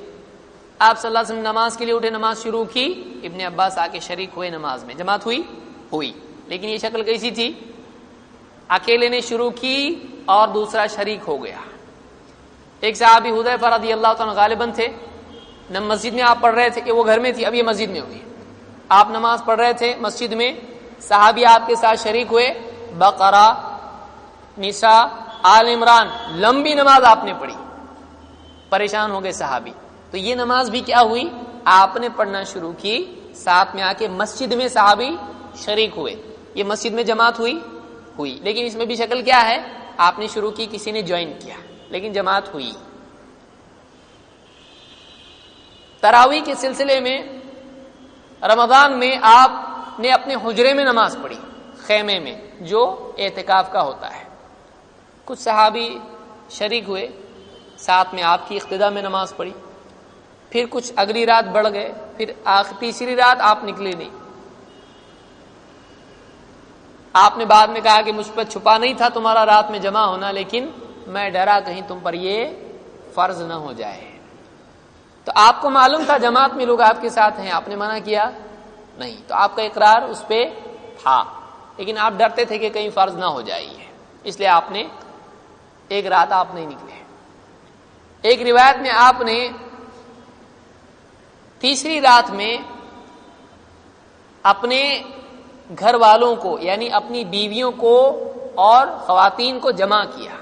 Speaker 1: آپ صلی اللہ علیہ وسلم نماز کے لیے اٹھے، نماز شروع کی، ابن عباس آ کے شریک ہوئے نماز میں، جماعت ہوئی، لیکن یہ شکل کیسی تھی؟ اکیلے نے شروع کی اور دوسرا شریک ہو گیا۔ ایک صحابی حذیفہ رضی اللہ تعالیٰ غالباً تھے، مسجد میں آپ پڑھ رہے تھے کہ وہ گھر میں تھی، اب یہ مسجد میں ہوئی، آپ نماز پڑھ رہے تھے مسجد میں، صحابی آپ کے ساتھ شریک ہوئے، بقرہ، نساء، آل عمران، لمبی نماز آپ نے پڑھی، پریشان ہو گئے صحابی، تو یہ نماز بھی کیا ہوئی؟ آپ نے پڑھنا شروع کی، ساتھ میں آ کے مسجد میں صحابی شریک ہوئے، یہ مسجد میں جماعت ہوئی، لیکن اس میں بھی شکل کیا ہے؟ آپ نے شروع کی، کسی نے جوائن کیا، لیکن جماعت ہوئی۔ تراویح کے سلسلے میں رمضان میں آپ نے اپنے حجرے میں نماز پڑھی، خیمے میں، جو اعتکاف کا ہوتا ہے، کچھ صحابی شریک ہوئے، ساتھ میں آپ کی اقتداء میں نماز پڑھی، پھر کچھ اگلی رات بڑھ گئے، پھر تیسری رات آپ نکلے نہیں، آپ نے بعد میں کہا کہ مجھ پر چھپا نہیں تھا تمہارا رات میں جمع ہونا، لیکن میں ڈرا کہیں تم پر یہ فرض نہ ہو جائے، تو آپ کو معلوم تھا جماعت میں لوگ آپ کے ساتھ ہیں، آپ نے منع کیا نہیں، تو آپ کا اقرار اس پہ تھا، لیکن آپ ڈرتے تھے کہ کہیں فرض نہ ہو جائے، اس لیے آپ نے ایک رات آپ نہیں نکلے۔ ایک روایت میں آپ نے تیسری رات میں اپنے گھر والوں کو، یعنی اپنی بیویوں کو اور خواتین کو جمع کیا،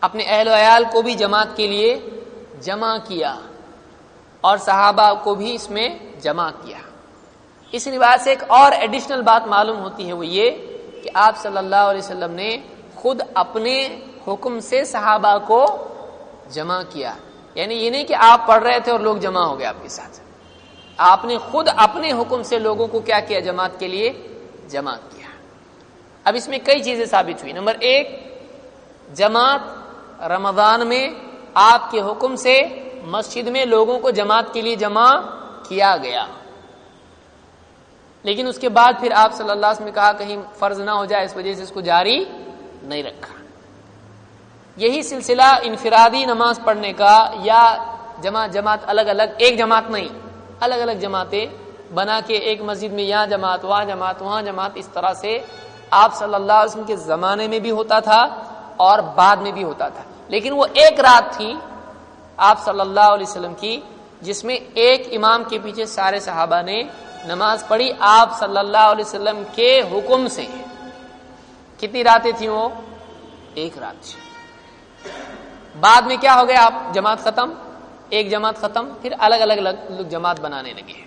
Speaker 1: اپنے اہل و عیال کو بھی جماعت کے لیے جمع کیا، اور صحابہ کو بھی اس میں جمع کیا۔ اس روایت سے ایک اور ایڈیشنل بات معلوم ہوتی ہے، وہ یہ کہ آپ صلی اللہ علیہ وسلم نے خود اپنے حکم سے صحابہ کو جمع کیا، یعنی یہ نہیں کہ آپ پڑھ رہے تھے اور لوگ جمع ہو گئے آپ کے ساتھ، آپ نے خود اپنے حکم سے لوگوں کو کیا کیا؟ جماعت کے لیے جمع کیا۔ اب اس میں کئی چیزیں ثابت ہوئی۔ نمبر ایک، جماعت رمضان میں آپ کے حکم سے مسجد میں لوگوں کو جماعت کے لیے جمع کیا گیا، لیکن اس کے بعد پھر آپ صلی اللہ علیہ وسلم نے کہا کہیں فرض نہ ہو جائے، اس وجہ سے اس کو جاری نہیں رکھا۔ یہی سلسلہ انفرادی نماز پڑھنے کا یا جماعت الگ الگ، ایک جماعت نہیں، الگ الگ جماعتیں بنا کے ایک مسجد میں یہاں جماعت، وہاں جماعت، اس طرح سے آپ صلی اللہ علیہ وسلم کے زمانے میں بھی ہوتا تھا اور بعد میں بھی ہوتا تھا، لیکن وہ ایک رات تھی آپ صلی اللہ علیہ وسلم کی جس میں ایک امام کے پیچھے سارے صحابہ نے نماز پڑھی آپ صلی اللہ علیہ وسلم کے حکم سے۔ کتنی راتیں تھیں وہ؟ ایک رات تھی۔ بعد میں کیا ہو گیا؟ آپ جماعت ختم، ایک جماعت ختم، پھر الگ الگ لوگ جماعت بنانے لگے،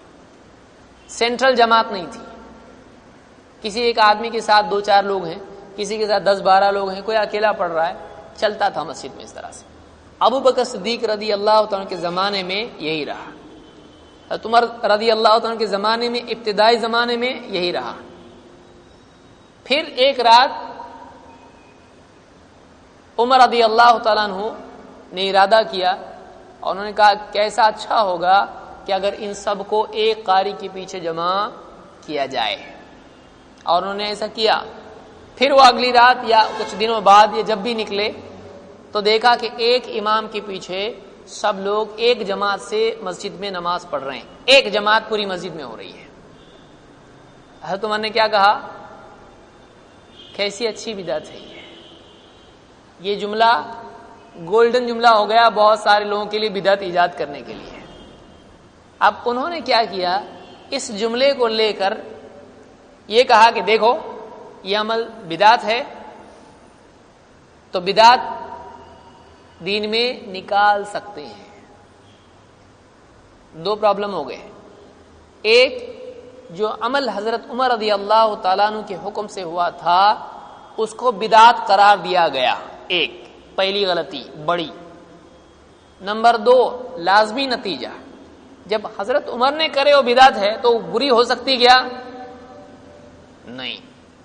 Speaker 1: سینٹرل جماعت نہیں تھی، کسی ایک آدمی کے ساتھ 2-4 لوگ ہیں، کسی کے ساتھ 10-12 لوگ ہیں، کوئی اکیلا پڑھ رہا ہے، چلتا تھا مسجد میں اس طرح سے۔ ابو بکر صدیق رضی اللہ تعالیٰ کے زمانے میں یہی رہا، عمر رضی اللہ تعالیٰ کے زمانے میں، ابتدائی زمانے میں یہی رہا۔ پھر ایک رات عمر رضی اللہ تعالیٰ عنہ نے ارادہ کیا اور انہوں نے کہا کیسا اچھا ہوگا کہ اگر ان سب کو ایک قاری کے پیچھے جمع کیا جائے، اور انہوں نے ایسا کیا۔ پھر وہ اگلی رات یا کچھ دنوں بعد یہ جب بھی نکلے تو دیکھا کہ ایک امام کے پیچھے سب لوگ ایک جماعت سے مسجد میں نماز پڑھ رہے ہیں، ایک جماعت پوری مسجد میں ہو رہی ہے۔ حضرت عمر نے کیا کہا؟ کیسی اچھی بدعت ہے یہ جملہ گولڈن جملہ ہو گیا بہت سارے لوگوں کے لیے بدعت ایجاد کرنے کے لیے۔ اب انہوں نے کیا کیا؟ اس جملے کو لے کر یہ کہا کہ دیکھو یہ عمل بدعت ہے، تو بدعت دین میں نکال سکتے ہیں. دو پرابلم ہو گئے. ایک، جو عمل حضرت عمر رضی اللہ تعالیٰ عنہ کے حکم سے ہوا تھا اس کو بدعت قرار دیا گیا. ایک پہلی غلطی بڑی. نمبر دو، لازمی نتیجہ، جب حضرت عمر نے کرے وہ بدعت ہے تو بری ہو سکتی کیا؟ نہیں.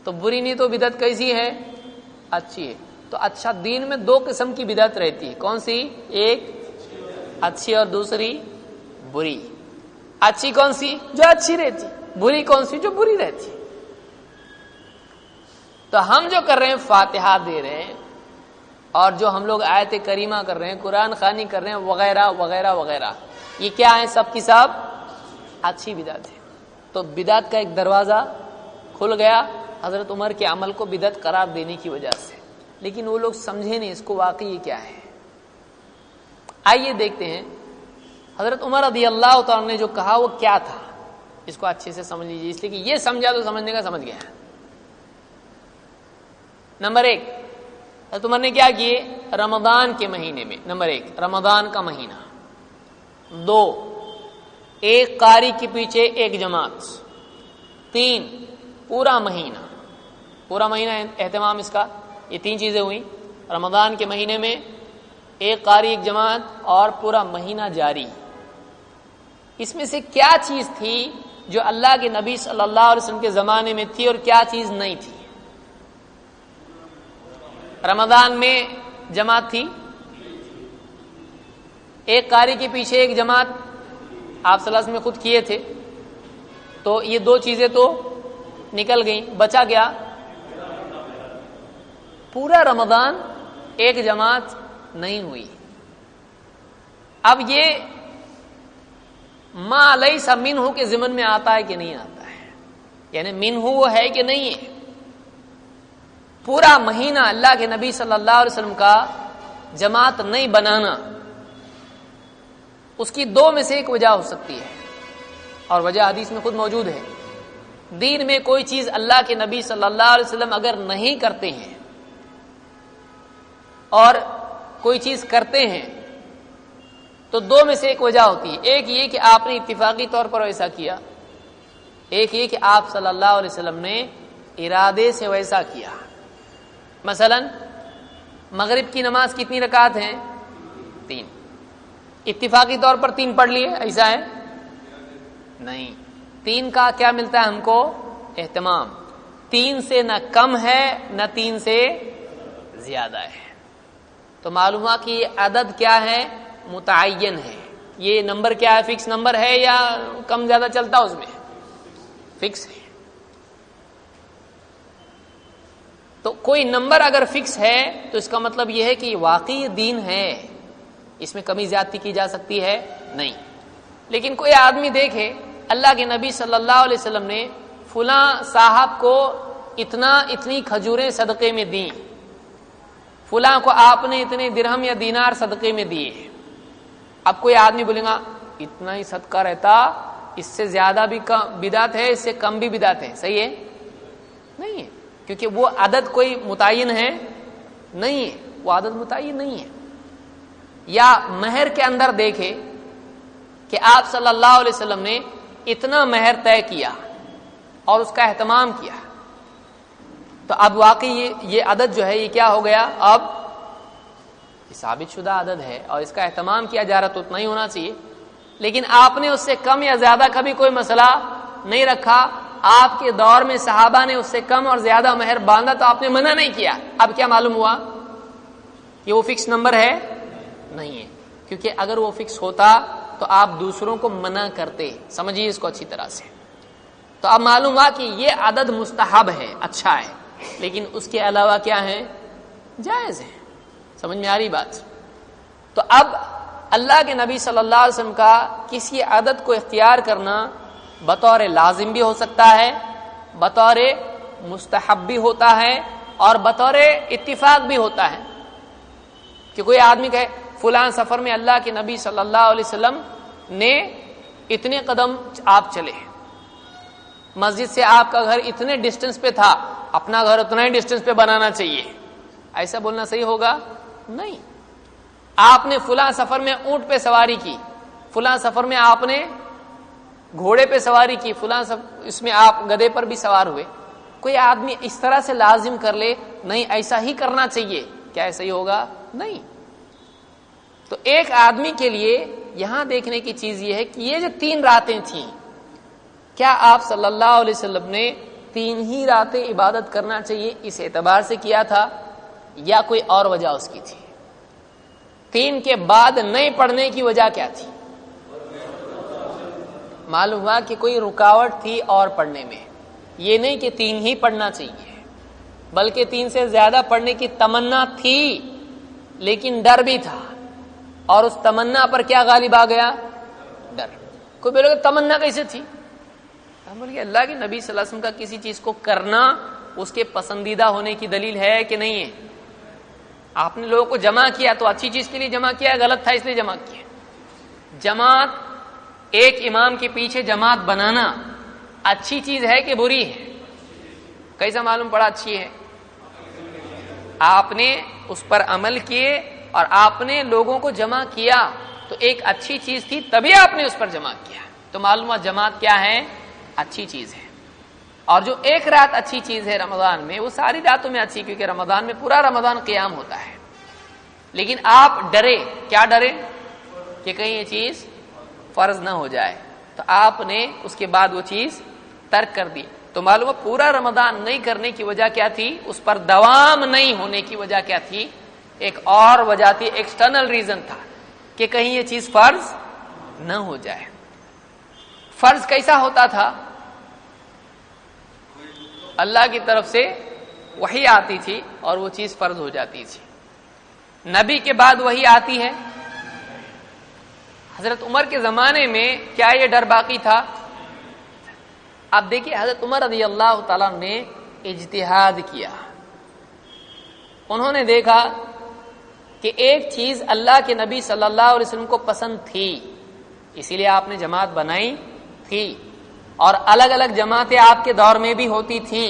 Speaker 1: تو بری نہیں تو بدعت کیسی ہے؟ اچھی ہے. تو اچھا، دین میں دو قسم کی بدعت رہتی ہے. کون سی؟ ایک اچھی اور دوسری بری. اچھی کون سی؟ جو اچھی رہتی. بری کون سی؟ جو بری رہتی. تو ہم جو کر رہے ہیں فاتحہ دے رہے ہیں اور جو ہم لوگ آیت کریمہ کر رہے ہیں، قرآن خوانی کر رہے ہیں وغیرہ وغیرہ وغیرہ، یہ کیا ہے؟ سب کی سب اچھی بدعت ہے. تو بدعت کا ایک دروازہ کھل گیا حضرت عمر کے عمل کو بدعت قرار دینے کی وجہ سے. لیکن وہ لوگ سمجھے نہیں اس کو واقعی یہ کیا ہے. آئیے دیکھتے ہیں حضرت عمر رضی اللہ تعالیٰ نے جو کہا وہ کیا تھا. اس کو اچھے سے سمجھ لیجیے، اس لیے کہ یہ سمجھا تو سمجھنے کا سمجھ گیا. نمبر ایک، حضرت عمر نے کیا کیے؟ رمضان کے مہینے میں، نمبر ایک رمضان کا مہینہ. دو، ایک قاری کے پیچھے ایک جماعت. تین، پورا مہینہ، پورا مہینہ اہتمام اس کا. یہ تین چیزیں ہوئی. رمضان کے مہینے میں ایک قاری ایک جماعت اور پورا مہینہ جاری. اس میں سے کیا چیز تھی جو اللہ کے نبی صلی اللہ علیہ وسلم کے زمانے میں تھی اور کیا چیز نہیں تھی؟ رمضان میں جماعت تھی، ایک قاری کے پیچھے ایک جماعت آپ صلی اللہ علیہ وسلم میں خود کیے تھے. تو یہ دو چیزیں تو نکل گئیں. بچا گیا پورا رمضان ایک جماعت نہیں ہوئی. اب یہ ما لیس منہ کے ضمن میں آتا ہے کہ نہیں آتا ہے؟ یعنی منہ وہ ہے کہ نہیں ہے؟ پورا مہینہ اللہ کے نبی صلی اللہ علیہ وسلم کا جماعت نہیں بنانا، اس کی دو میں سے ایک وجہ ہو سکتی ہے، اور وجہ حدیث میں خود موجود ہے. دین میں کوئی چیز اللہ کے نبی صلی اللہ علیہ وسلم اگر نہیں کرتے ہیں اور کوئی چیز کرتے ہیں تو دو میں سے ایک وجہ ہوتی ہے. ایک یہ کہ آپ نے اتفاقی طور پر ویسا کیا، ایک یہ کہ آپ صلی اللہ علیہ وسلم نے ارادے سے ویسا کیا. مثلا مغرب کی نماز کتنی رکعت ہیں؟ 3. اتفاقی طور پر 3 پڑھ لیے، ایسا ہے؟ نہیں. 3 کا کیا ملتا ہے ہم کو؟ اہتمام. 3 سے نہ کم ہے نہ 3 سے زیادہ ہے. تو معلوم ہوا کہ یہ عدد کیا ہے؟ متعین ہے. یہ نمبر کیا ہے؟ فکس نمبر ہے یا کم زیادہ چلتا اس میں؟ فکس ہے. تو کوئی نمبر اگر فکس ہے تو اس کا مطلب یہ ہے کہ واقعی دین ہے، اس میں کمی زیادتی کی جا سکتی ہے نہیں. لیکن کوئی آدمی دیکھے اللہ کے نبی صلی اللہ علیہ وسلم نے فلاں صاحب کو اتنی کھجوریں صدقے میں دیں، فلاں کو آپ نے اتنے درہم یا دینار صدقے میں دیے. اب کوئی آدمی بولے گا اتنا ہی صدقہ رہتا، اس سے زیادہ بھی بدعت ہے، اس سے کم بھی بدعت ہے. صحیح ہے؟ نہیں ہے، کیونکہ وہ عدد کوئی متعین ہے نہیں ہے، وہ عدد متعین نہیں ہے. یا مہر کے اندر دیکھے کہ آپ صلی اللہ علیہ وسلم نے اتنا مہر طے کیا اور اس کا اہتمام کیا، تو اب واقعی یہ عدد جو ہے یہ کیا ہو گیا؟ اب ثابت شدہ عدد ہے اور اس کا اہتمام کیا جا رہا تو اتنا ہی ہونا چاہیے. لیکن آپ نے اس سے کم یا زیادہ کبھی کوئی مسئلہ نہیں رکھا. آپ کے دور میں صحابہ نے اس سے کم اور زیادہ مہر باندھا تو آپ نے منع نہیں کیا. اب کیا معلوم ہوا کہ وہ فکس نمبر ہے؟ نہیں ہے. کیونکہ اگر وہ فکس ہوتا تو آپ دوسروں کو منع کرتے. سمجھیے اس کو اچھی طرح سے. تو اب معلوم ہوا کہ یہ عدد مستحب ہے، اچھا ہے، لیکن اس کے علاوہ کیا ہے؟ جائز ہے. سمجھ میں آ رہی بات؟ تو اب اللہ کے نبی صلی اللہ علیہ وسلم کا کسی عدد کو اختیار کرنا بطور لازم بھی ہو سکتا ہے، بطور مستحب بھی ہوتا ہے اور بطور اتفاق بھی ہوتا ہے. کہ کوئی آدمی کہے فلاں سفر میں اللہ کے نبی صلی اللہ علیہ وسلم نے اتنے قدم آپ چلے، مسجد سے آپ کا گھر اتنے ڈسٹنس پہ تھا، اپنا گھر اتنا ہی ڈسٹنس پہ بنانا چاہیے. ایسا بولنا صحیح ہوگا؟ نہیں. آپ نے فلاں سفر میں اونٹ پہ سواری کی، فلاں سفر میں آپ نے گھوڑے پہ سواری کی، فلاں اس میں آپ گدھے پر بھی سوار ہوئے. کوئی آدمی اس طرح سے لازم کر لے نہیں ایسا ہی کرنا چاہیے، کیا ایسا ہی ہوگا؟ نہیں. تو ایک آدمی کے لیے یہاں دیکھنے کی چیز یہ ہے کہ یہ جو 3 راتیں تھیں، کیا آپ صلی اللہ علیہ وسلم نے 3 ہی راتیں عبادت کرنا چاہیے اس اعتبار سے کیا تھا، یا کوئی اور وجہ اس کی تھی؟ 3 کے بعد نہیں پڑھنے کی وجہ کیا تھی؟ معلوم ہوا کہ کوئی رکاوٹ تھی اور پڑھنے میں. یہ نہیں کہ 3 ہی پڑھنا چاہیے، بلکہ 3 سے زیادہ پڑھنے کی تمنا تھی، لیکن ڈر بھی تھا. اور اس تمنا پر کیا غالب آ گیا؟ ڈر. کوئی بولے گا تمنا کیسے تھی؟ ہم بولے اللہ کے نبی صلی اللہ علیہ وسلم کا کسی چیز کو کرنا اس کے پسندیدہ ہونے کی دلیل ہے کہ نہیں ہے؟ آپ نے لوگوں کو جمع کیا تو اچھی چیز کے لیے جمع کیا، غلط تھا اس لیے جمع کیا. جماعت، ایک امام کے پیچھے جماعت بنانا اچھی چیز ہے کہ بری ہے؟ کیسا معلوم پڑا اچھی ہے؟ آپ نے اس پر عمل کیے اور آپ نے لوگوں کو جمع کیا تو ایک اچھی چیز تھی، تبھی آپ نے اس پر جمع کیا. تو معلوم ہوا جماعت کیا ہے؟ اچھی چیز ہے. اور جو ایک رات اچھی چیز ہے رمضان میں، وہ ساری راتوں میں اچھی، کیونکہ رمضان میں پورا رمضان قیام ہوتا ہے. لیکن آپ ڈرے، کیا ڈرے؟ کہ کہیں یہ چیز فرض نہ ہو جائے، تو آپ نے اس کے بعد وہ چیز ترک کر دی. تو معلوم ہے پورا رمضان نہیں کرنے کی وجہ کیا تھی؟ اس پر دوام نہیں ہونے کی وجہ کیا تھی؟ ایک اور وجہ تھی، ایکسٹرنل ریزن تھا کہ کہیں یہ چیز فرض نہ ہو جائے. فرض کیسا ہوتا تھا؟ اللہ کی طرف سے وحی آتی تھی اور وہ چیز فرض ہو جاتی تھی. نبی کے بعد وحی آتی ہے. حضرت عمر کے زمانے میں کیا یہ ڈر باقی تھا؟ اب دیکھیے حضرت عمر رضی اللہ تعالیٰ نے اجتہاد کیا. انہوں نے دیکھا کہ ایک چیز اللہ کے نبی صلی اللہ علیہ وسلم کو پسند تھی، اسی لیے آپ نے جماعت بنائی تھی، اور الگ الگ جماعتیں آپ کے دور میں بھی ہوتی تھیں،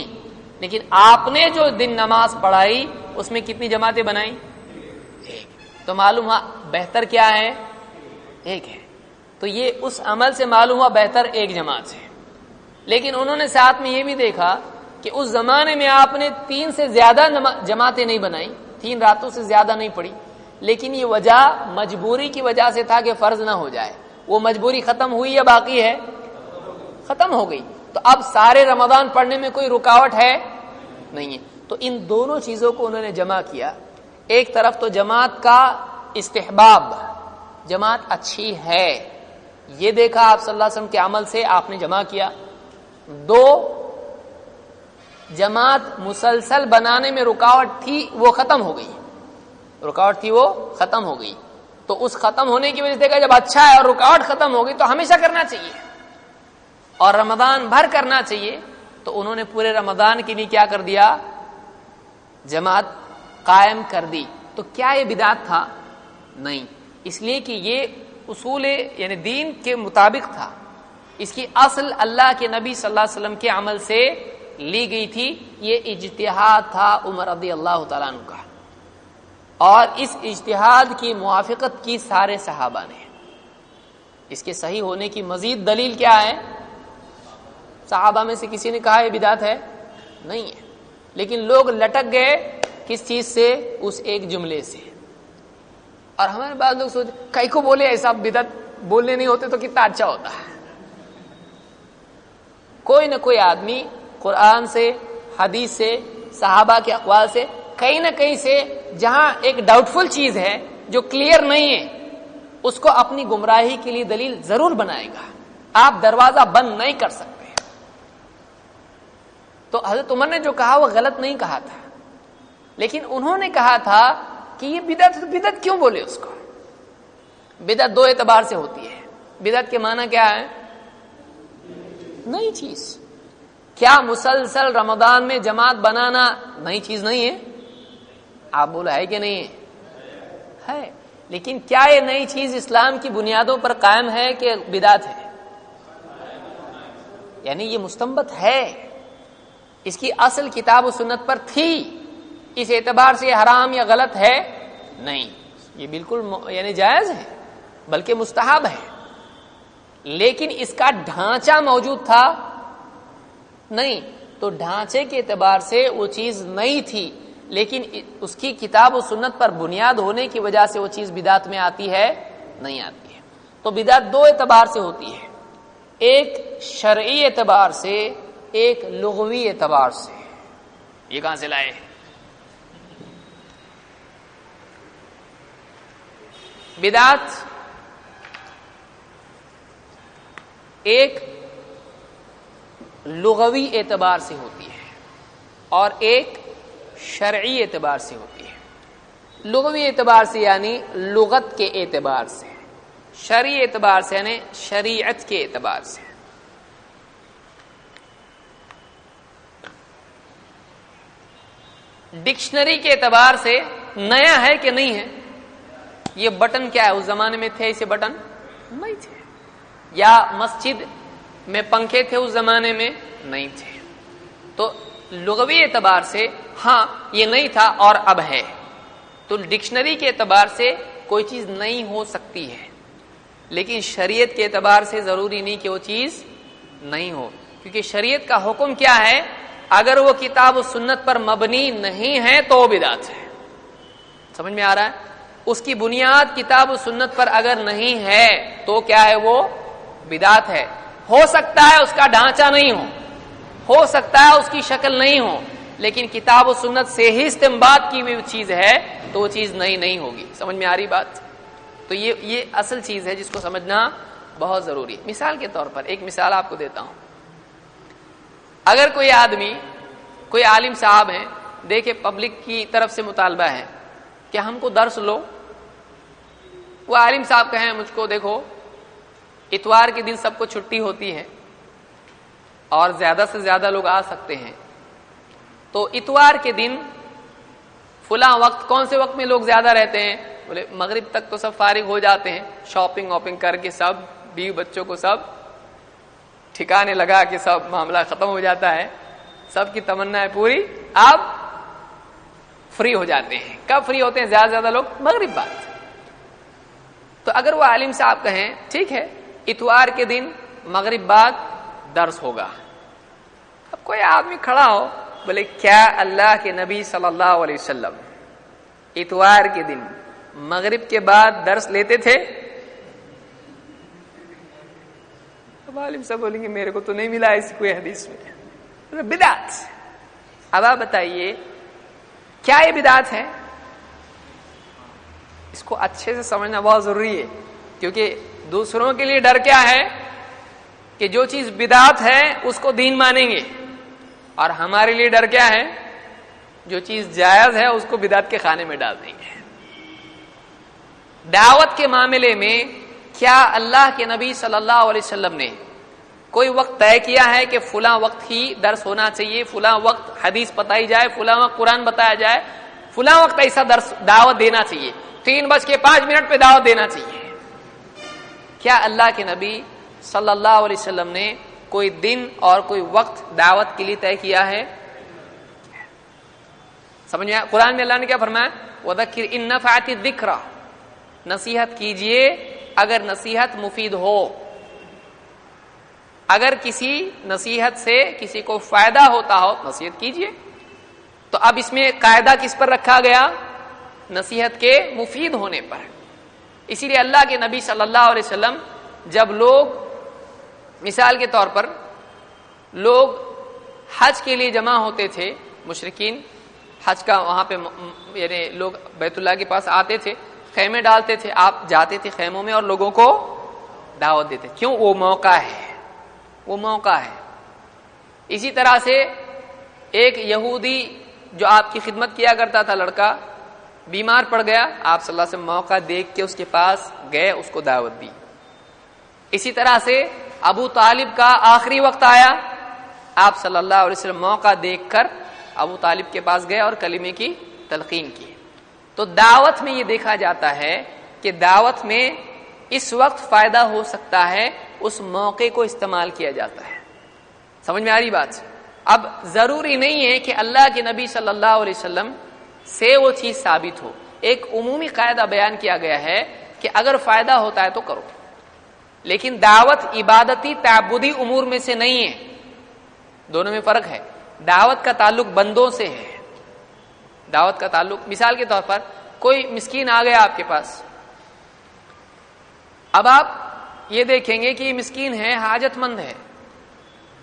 Speaker 1: لیکن آپ نے جو دن نماز پڑھائی اس میں کتنی جماعتیں بنائی؟ تو معلوم ہوا بہتر کیا ہے؟ ایک ہے. تو یہ اس عمل سے معلوم ہوا بہتر ایک جماعت ہے. لیکن انہوں نے ساتھ میں یہ بھی دیکھا کہ اس زمانے میں آپ نے 3 سے زیادہ جماعتیں نہیں بنائی، 3 راتوں سے زیادہ نہیں پڑھی، لیکن یہ وجہ مجبوری کی وجہ سے تھا کہ فرض نہ ہو جائے. وہ مجبوری ختم ہوئی یا باقی ہے؟ ختم ہو گئی. تو اب سارے رمضان پڑھنے میں کوئی رکاوٹ ہے نہیں ہے. تو ان دونوں چیزوں کو انہوں نے جمع کیا. ایک طرف تو جماعت کا استحباب، جماعت اچھی ہے، یہ دیکھا آپ صلی اللہ علیہ وسلم کے عمل سے، آپ نے جمع کیا. 2، جماعت مسلسل بنانے میں رکاوٹ تھی، وہ ختم ہو گئی. رکاوٹ تھی وہ ختم ہو گئی. تو اس ختم ہونے کی وجہ سے دیکھا جب اچھا ہے اور رکاوٹ ختم ہو گئی تو ہمیشہ کرنا چاہیے اور رمضان بھر کرنا چاہیے. تو انہوں نے پورے رمضان کے لیے کیا کر دیا؟ جماعت قائم کر دی. تو کیا یہ بدعت تھا؟ نہیں، اس لیے کہ یہ اصول یعنی دین کے مطابق تھا. اس کی اصل اللہ کے نبی صلی اللہ علیہ وسلم کے عمل سے لی گئی تھی. یہ اجتہاد تھا عمر رضی اللہ تعالیٰ عنہ کا، اور اس اجتہاد کی موافقت کی سارے صحابہ نے. اس کے صحیح ہونے کی مزید دلیل کیا ہے؟ صحابہ میں سے کسی نے کہا یہ بدعت ہے؟ نہیں ہے. لیکن لوگ لٹک گئے کس چیز سے؟ اس ایک جملے سے. اور ہمارے بعض لوگ سوچ کئی کو بولے ایسا بدعت بولنے نہیں ہوتے تو کتنا اچھا ہوتا ہے. کوئی نہ کوئی آدمی قرآن سے، حدیث سے، صحابہ کے اقوال سے، کہیں نہ کہیں سے جہاں ایک ڈاؤٹ فل چیز ہے جو کلیئر نہیں ہے اس کو اپنی گمراہی کے لیے دلیل ضرور بنائے گا. آپ دروازہ بند نہیں کر سکتے. تو حضرت عمر نے جو کہا وہ غلط نہیں کہا تھا، لیکن انہوں نے کہا تھا کہ یہ بدعت، بدعت کیوں بولے اس کو؟ بدعت 2 اعتبار سے ہوتی ہے. بدعت کے معنی کیا ہے؟ نئی چیز. کیا مسلسل رمضان میں جماعت بنانا نئی چیز نہیں ہے؟ آپ بولو ہے کہ نہیں ہے؟ لیکن کیا یہ نئی چیز اسلام کی بنیادوں پر قائم ہے کہ بدعت ہے؟ یعنی یہ مستنبت ہے، اس کی اصل کتاب و سنت پر تھی، اس اعتبار سے حرام یا غلط ہے نہیں. یہ بالکل یعنی جائز ہے بلکہ مستحب ہے، لیکن اس کا ڈھانچہ موجود تھا نہیں، تو ڈھانچے کے اعتبار سے وہ چیز نہیں تھی، لیکن اس کی کتاب و سنت پر بنیاد ہونے کی وجہ سے وہ چیز بدعت میں آتی ہے نہیں آتی ہے۔ تو بدعت دو اعتبار سے ہوتی ہے، ایک شرعی اعتبار سے، ایک لغوی اعتبار سے۔ یہ کہاں سے لائے؟ بدعت ایک لغوی اعتبار سے ہوتی ہے اور ایک شرعی اعتبار سے ہوتی ہے۔ لغوی اعتبار سے یعنی لغت کے اعتبار سے، شرعی اعتبار سے یعنی شریعت کے اعتبار سے۔ ڈکشنری کے اعتبار سے نیا ہے کہ نہیں ہے؟ یہ بٹن کیا ہے؟ اس زمانے میں تھے ایسے بٹن نہیں تھے، یا مسجد میں پنکھے تھے اس زمانے میں نہیں تھے، تو لغوی اعتبار سے ہاں یہ نہیں تھا اور اب ہے، تو ڈکشنری کے اعتبار سے کوئی چیز نہیں ہو سکتی ہے، لیکن شریعت کے اعتبار سے ضروری نہیں کہ وہ چیز نہیں ہو، کیونکہ شریعت کا حکم کیا ہے؟ اگر وہ کتاب و سنت پر مبنی نہیں ہے تو وہ بدعت ہے۔ سمجھ میں آ رہا ہے؟ اس کی بنیاد کتاب و سنت پر اگر نہیں ہے تو کیا ہے؟ وہ بدعت ہے۔ ہو سکتا ہے اس کا ڈھانچہ نہیں ہو سکتا ہے اس کی شکل نہیں ہو، لیکن کتاب و سنت سے ہی استنباط کی ہوئی چیز ہے تو وہ چیز نہیں ہوگی۔ سمجھ میں آ رہی بات؟ تو یہ اصل چیز ہے جس کو سمجھنا بہت ضروری ہے۔ مثال کے طور پر ایک مثال آپ کو دیتا ہوں، اگر کوئی آدمی، کوئی عالم صاحب ہیں، دیکھے پبلک کی طرف سے مطالبہ ہے کہ ہم کو درس لو، وہ عالم صاحب کہیں مجھ کو دیکھو اتوار کے دن سب کو چھٹی ہوتی ہے اور زیادہ سے زیادہ لوگ آ سکتے ہیں، تو اتوار کے دن فلاں وقت، کون سے وقت میں لوگ زیادہ رہتے ہیں؟ بولے مغرب تک تو سب فارغ ہو جاتے ہیں، شاپنگ واپنگ کر کے سب بیوی بچوں کو سب ٹھکانے لگا کے سب معاملہ ختم ہو جاتا ہے، سب کی تمنا ہے پوری، آپ فری ہو جاتے ہیں۔ کب فری ہوتے ہیں زیادہ زیادہ لوگ؟ مغرب بعد۔ تو اگر وہ عالم صاحب کہیں ٹھیک ہے اتوار کے دن مغرب بعد درس ہوگا، اب کوئی آدمی کھڑا ہو بولے کیا اللہ کے نبی صلی اللہ علیہ وسلم اتوار کے دن مغرب کے بعد درس لیتے تھے؟ اب عالم صاحب بولیں گے میرے کو تو نہیں ملا اس کوئی حدیث میں، بدعت۔ اب آپ بتائیے کیا یہ بدعت ہے؟ اس کو اچھے سے سمجھنا بہت ضروری ہے، کیونکہ دوسروں کے لیے ڈر کیا ہے کہ جو چیز بدعت ہے اس کو دین مانیں گے، اور ہمارے لیے ڈر کیا ہے؟ جو چیز جائز ہے اس کو بدعت کے خانے میں ڈال دیں گے۔ دعوت کے معاملے میں کیا اللہ کے نبی صلی اللہ علیہ وسلم نے کوئی وقت طے کیا ہے کہ فلاں وقت ہی درس ہونا چاہیے، فلاں وقت حدیث بتائی جائے، فلاں وقت قرآن بتایا جائے، فلاں وقت ایسا درس دعوت دینا چاہیے، 3:05 پہ دعوت دینا چاہیے؟ کیا اللہ کے نبی صلی اللہ علیہ وسلم نے کوئی دن اور کوئی وقت دعوت کے لیے طے کیا ہے؟ سمجھ میں؟ قرآن میں اللہ نے کیا فرمایا؟ وَذَكِّرْ إِن نَفَعَتِ الذِّكْرَى، نصیحت کیجئے اگر نصیحت مفید ہو، اگر کسی نصیحت سے کسی کو فائدہ ہوتا ہو نصیحت کیجئے۔ تو اب اس میں قاعدہ کس پر رکھا گیا؟ نصیحت کے مفید ہونے پر۔ اسی لیے اللہ کے نبی صلی اللہ علیہ وسلم جب لوگ، مثال کے طور پر لوگ حج کے لیے جمع ہوتے تھے، مشرکین حج کا وہاں پہ یعنی لوگ بیت اللہ کے پاس آتے تھے، خیمے ڈالتے تھے، آپ جاتے تھے خیموں میں اور لوگوں کو دعوت دیتے۔ کیوں؟ وہ موقع ہے، وہ موقع ہے۔ اسی طرح سے ایک یہودی جو آپ کی خدمت کیا کرتا تھا لڑکا بیمار پڑ گیا، آپ صلی اللہ علیہ وسلم موقع دیکھ کے اس کے پاس گئے، اس کو دعوت دی۔ اسی طرح سے ابو طالب کا آخری وقت آیا، آپ صلی اللہ علیہ وسلم موقع دیکھ کر ابو طالب کے پاس گئے اور کلمے کی تلقین کی۔ تو دعوت میں یہ دیکھا جاتا ہے کہ دعوت میں اس وقت فائدہ ہو سکتا ہے، اس موقع کو استعمال کیا جاتا ہے۔ سمجھ میں آ رہی بات؟ اب ضروری نہیں ہے کہ اللہ کے نبی صلی اللہ علیہ وسلم سے وہ چیز ثابت ہو، ایک عمومی قاعدہ بیان کیا گیا ہے کہ اگر فائدہ ہوتا ہے تو کرو، لیکن دعوت عبادتی تعبدی امور میں سے نہیں ہے، دونوں میں فرق ہے۔ دعوت کا تعلق بندوں سے ہے، دعوت کا تعلق، مثال کے طور پر کوئی مسکین آ گیا آپ کے پاس، اب آپ یہ دیکھیں گے کہ یہ مسکین ہے، حاجت مند ہے،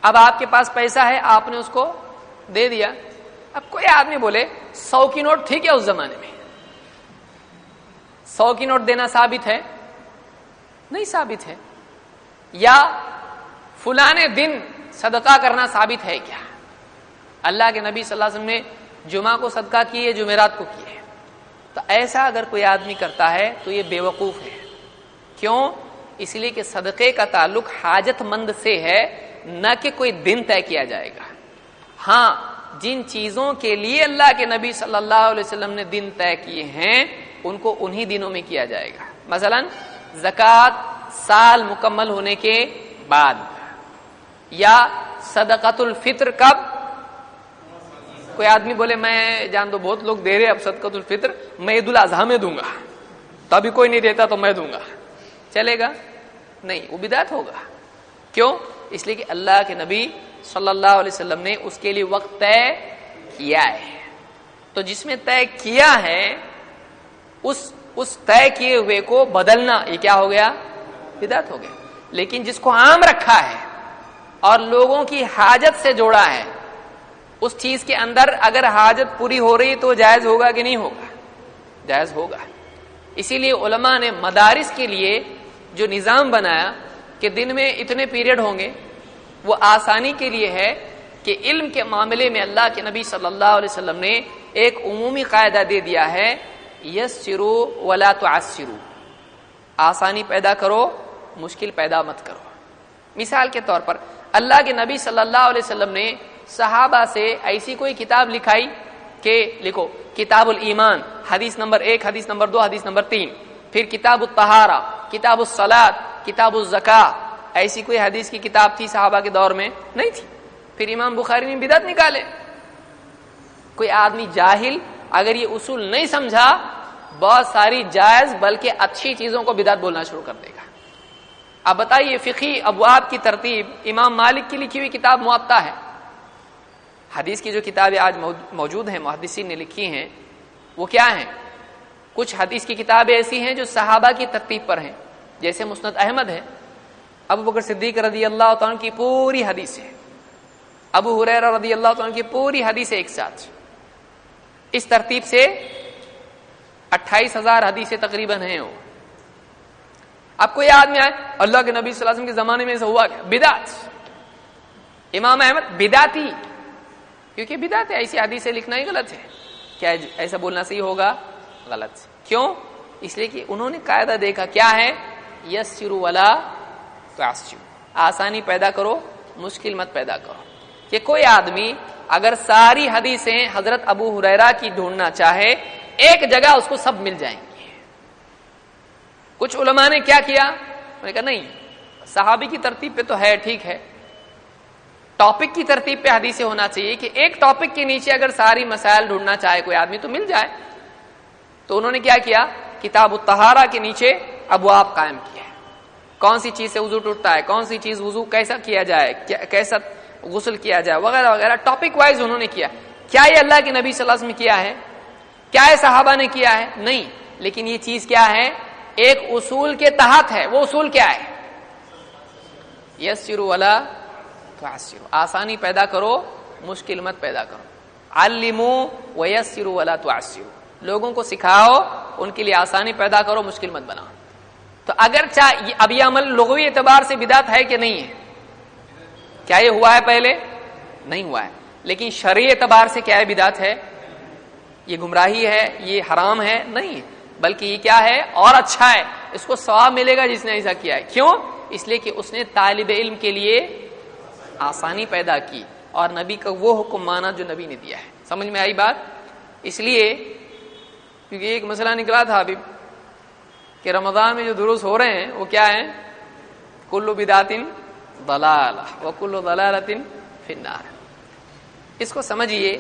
Speaker 1: اب آپ کے پاس پیسہ ہے، آپ نے اس کو دے دیا۔ اب کوئی آدمی بولے 100 کی نوٹ تھی کیا اس زمانے میں؟ 100 کی نوٹ دینا ثابت ہے؟ نہیں ثابت ہے۔ یا فلانے دن صدقہ کرنا ثابت ہے کیا؟ اللہ کے نبی صلی اللہ علیہ وسلم نے جمعہ کو صدقہ کیے، جمعرات کو کیے، تو ایسا اگر کوئی آدمی کرتا ہے تو یہ بے وقوف ہے۔ کیوں؟ اس لیے کہ صدقے کا تعلق حاجت مند سے ہے، نہ کہ کوئی دن طے کیا جائے گا۔ ہاں، جن چیزوں کے لیے اللہ کے نبی صلی اللہ علیہ وسلم نے دن طے کیے ہیں ان کو انہی دنوں میں کیا جائے گا۔ مثلا زکوٰۃ سال مکمل ہونے کے بعد، یا صدقۃ الفطر کب؟ کوئی آدمی بولے میں جان دو بہت لوگ دے رہے اب صدقۃ الفطر، میں عید الاضحیٰ میں دوں گا، تبھی کوئی نہیں دیتا تو میں دوں گا، چلے گا؟ نہیں، وہ بدعت ہوگا۔ کیوں؟ اس لیے کہ اللہ کے نبی صلی اللہ علیہ وسلم نے اس کے لیے وقت طے کیا ہے، تو جس میں طے کیا ہے اس طے کیے ہوئے کو بدلنا یہ کیا ہو گیا؟ بدعت ہو گیا۔ لیکن جس کو عام رکھا ہے اور لوگوں کی حاجت سے جوڑا ہے، اس چیز کے اندر اگر حاجت پوری ہو رہی تو جائز ہوگا کہ نہیں ہوگا؟ جائز ہوگا۔ اسی لیے علماء نے مدارس کے لیے جو نظام بنایا کہ دن میں اتنے پیریڈ ہوں گے، وہ آسانی کے لیے ہے کہ علم کے معاملے میں اللہ کے نبی صلی اللہ علیہ وسلم نے ایک عمومی قاعدہ دے دیا ہے، یسروا ولا تعسروا، آسانی پیدا کرو، مشکل پیدا مت کرو۔ مثال کے طور پر اللہ کے نبی صلی اللہ علیہ وسلم نے صحابہ سے ایسی کوئی کتاب لکھائی کہ لکھو کتاب الایمان، حدیث نمبر 1، حدیث نمبر 2، حدیث نمبر 3، پھر کتاب الطہارہ، کتاب الصلاۃ، کتاب الزکاۃ، ایسی کوئی حدیث کی کتاب تھی صحابہ کے دور میں؟ نہیں تھی۔ پھر امام بخاری نے بدعت نکالے۔ کوئی آدمی جاہل اگر یہ اصول نہیں سمجھا، بہت ساری جائز بلکہ اچھی چیزوں کو بدعت بولنا شروع کر دے گا۔ اب بتائیے فقہی ابواب کی ترتیب، امام مالک کی لکھی ہوئی کتاب موطا ہے، حدیث کی جو کتابیں آج موجود ہیں محدثین نے لکھی ہیں وہ کیا ہیں؟ کچھ حدیث کی کتابیں ایسی ہیں جو صحابہ کی ترتیب پر ہیں، جیسے مسند احمد ہے، ابو بکر صدیق رضی اللہ تعالیٰ کی پوری حدیث ہے، ابو ہریرہ رضی اللہ تعالیٰ کی پوری حدیث ایک ساتھ، اس ترتیب سے 28,000 حدیثیں تقریباً ہیں۔ وہ اب کوئی آدمی آئے اللہ کے نبی صلی اللہ علیہ وسلم کے زمانے میں ایسا ہوا کیا؟ بدعت۔ امام احمد بدعتی، کیونکہ بدعت ہے، ایسی حدیثیں لکھنا ہی غلط ہے، کیا ایسا بولنا صحیح ہوگا؟ غلط۔ کیوں؟ اس لیے کہ انہوں نے قاعدہ دیکھا کیا ہے؟ یسروا ولا تعسروا، آسانی پیدا کرو، مشکل مت پیدا کرو۔ کہ کوئی آدمی اگر ساری حدیثیں حضرت ابو ہریرہ کی ڈھونڈنا چاہے، ایک جگہ اس کو سب مل جائیں گی۔ کچھ علماء نے کیا کیا؟ انہوں نے کہا نہیں، صحابی کی ترتیب پہ تو ہے، ٹھیک ہے، ٹاپک کی ترتیب پہ حدیثیں ہونا چاہیے کہ ایک ٹاپک کے نیچے اگر ساری مسائل ڈھونڈنا چاہے کوئی آدمی تو مل جائے۔ تو انہوں نے کیا کیا؟ کتاب الطہارہ کے نیچے ابواب قائم کیے، کون سی چیز سے وضو ٹوٹتا ہے، کون سی چیز وضو کیسا کیا جائے، کیسا غسل کیا جائے، وغیرہ وغیرہ، ٹاپک وائز انہوں نے کیا۔ کیا یہ اللہ کے نبی صلی اللہ علیہ وسلم نے کیا ہے؟ کیا یہ صحابہ نے کیا ہے؟ نہیں، لیکن یہ چیز کیا ہے؟ ایک اصول کے تحت ہے۔ وہ اصول کیا ہے؟ یسروا ولا تعسروا، آسانی پیدا کرو، مشکل مت پیدا کرو۔ علموا ویسروا ولا تعسروا، لوگوں کو سکھاؤ، ان کے لیے آسانی پیدا کرو، مشکل مت بناؤ۔ تو اگر اب یہ عمل لغوی اعتبار سے بدعت ہے کہ نہیں ہے؟ کیا یہ ہوا ہے پہلے؟ نہیں ہوا ہے، لیکن شرعی اعتبار سے کیا ہے؟ بدعت ہے، یہ گمراہی ہے، یہ حرام ہے؟ نہیں، بلکہ یہ کیا ہے؟ اور اچھا ہے، اس کو ثواب ملے گا جس نے ایسا کیا ہے۔ کیوں؟ اس لیے کہ اس نے طالب علم کے لیے آسانی پیدا کی اور نبی کا وہ حکم مانا جو نبی نے دیا ہے۔ سمجھ میں آئی بات؟ اس لیے کیونکہ ایک مسئلہ نکلا تھا ابھی کہ رمضان میں جو دروس ہو رہے ہیں وہ کیا ہیں؟ کل بدعت ضلالہ وکل ضلالۃ فی النار۔ اس کو سمجھیے